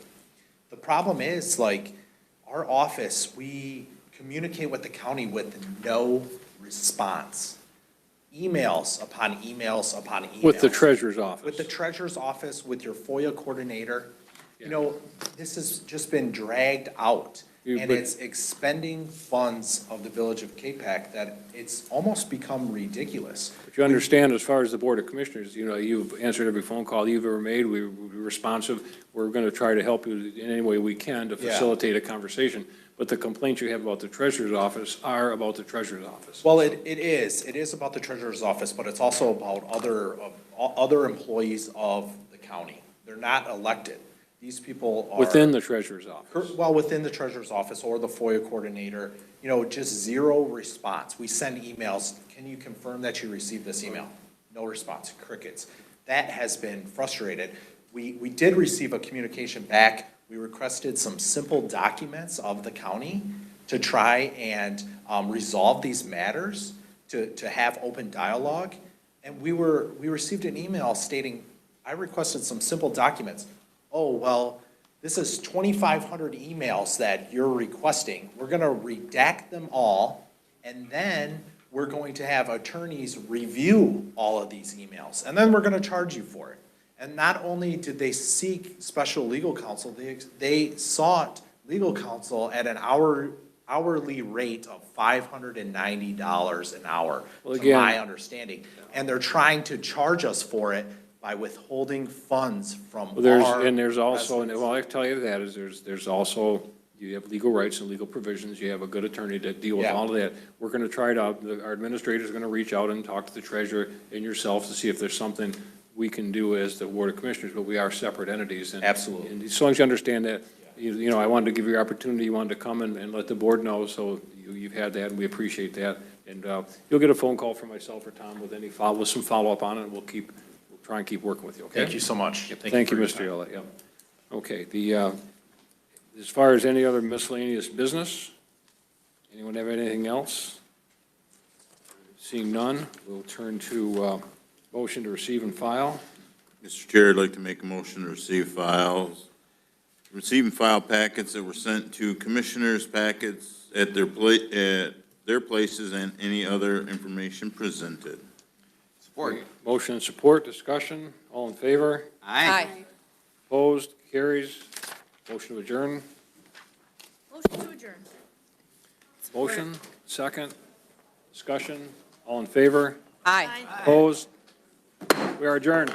The problem is, our office, we communicate with the county with no response. Emails upon emails upon emails. With the treasurer's office. With the treasurer's office, with your FOIA coordinator. This has just been dragged out. And it's expending funds of the village of Capac that it's almost become ridiculous. But you understand, as far as the Board of Commissioners, you've answered every phone call you've ever made. We're responsive. We're going to try to help you in any way we can to facilitate a conversation. But the complaints you have about the treasurer's office are about the treasurer's office. Well, it is. It is about the treasurer's office, but it's also about other employees of the county. They're not elected. These people are. Within the treasurer's office. Well, within the treasurer's office or the FOIA coordinator, just zero response. We send emails. Can you confirm that you received this email? No response, crickets. That has been frustrated. We did receive a communication back. We requested some simple documents of the county to try and resolve these matters, to have open dialogue. And we received an email stating, I requested some simple documents. Oh, well, this is 2,500 emails that you're requesting. We're going to redact them all, and then we're going to have attorneys review all of these emails, and then we're going to charge you for it. And not only did they seek special legal counsel, they sought legal counsel at an hourly rate of $590 an hour, to my understanding. And they're trying to charge us for it by withholding funds from There's also, and well, I tell you that is there's also, you have legal rights and legal provisions. You have a good attorney to deal with all of that. We're going to try it out. Our administrator is going to reach out and talk to the treasurer and yourself to see if there's something we can do as the Board of Commissioners, but we are separate entities. Absolutely. And as long as you understand that, I wanted to give you the opportunity. You wanted to come and let the board know, so you've had that, and we appreciate that. And you'll get a phone call from myself or Tom with some follow-up on it, and we'll try and keep working with you, okay? Thank you so much. Thank you, Mr. Elliott. Yep. Okay, as far as any other miscellaneous business, anyone have anything else? Seeing none, we'll turn to motion to receive and file. Mr. Chair, I'd like to make a motion to receive and file packets that were sent to commissioners' packets at their places and any other information presented. Support. Motion and support, discussion, all in favor? Aye. Opposed, carries. Motion to adjourn. Motion to adjourn. Motion, second, discussion, all in favor? Aye. Opposed? We are adjourned.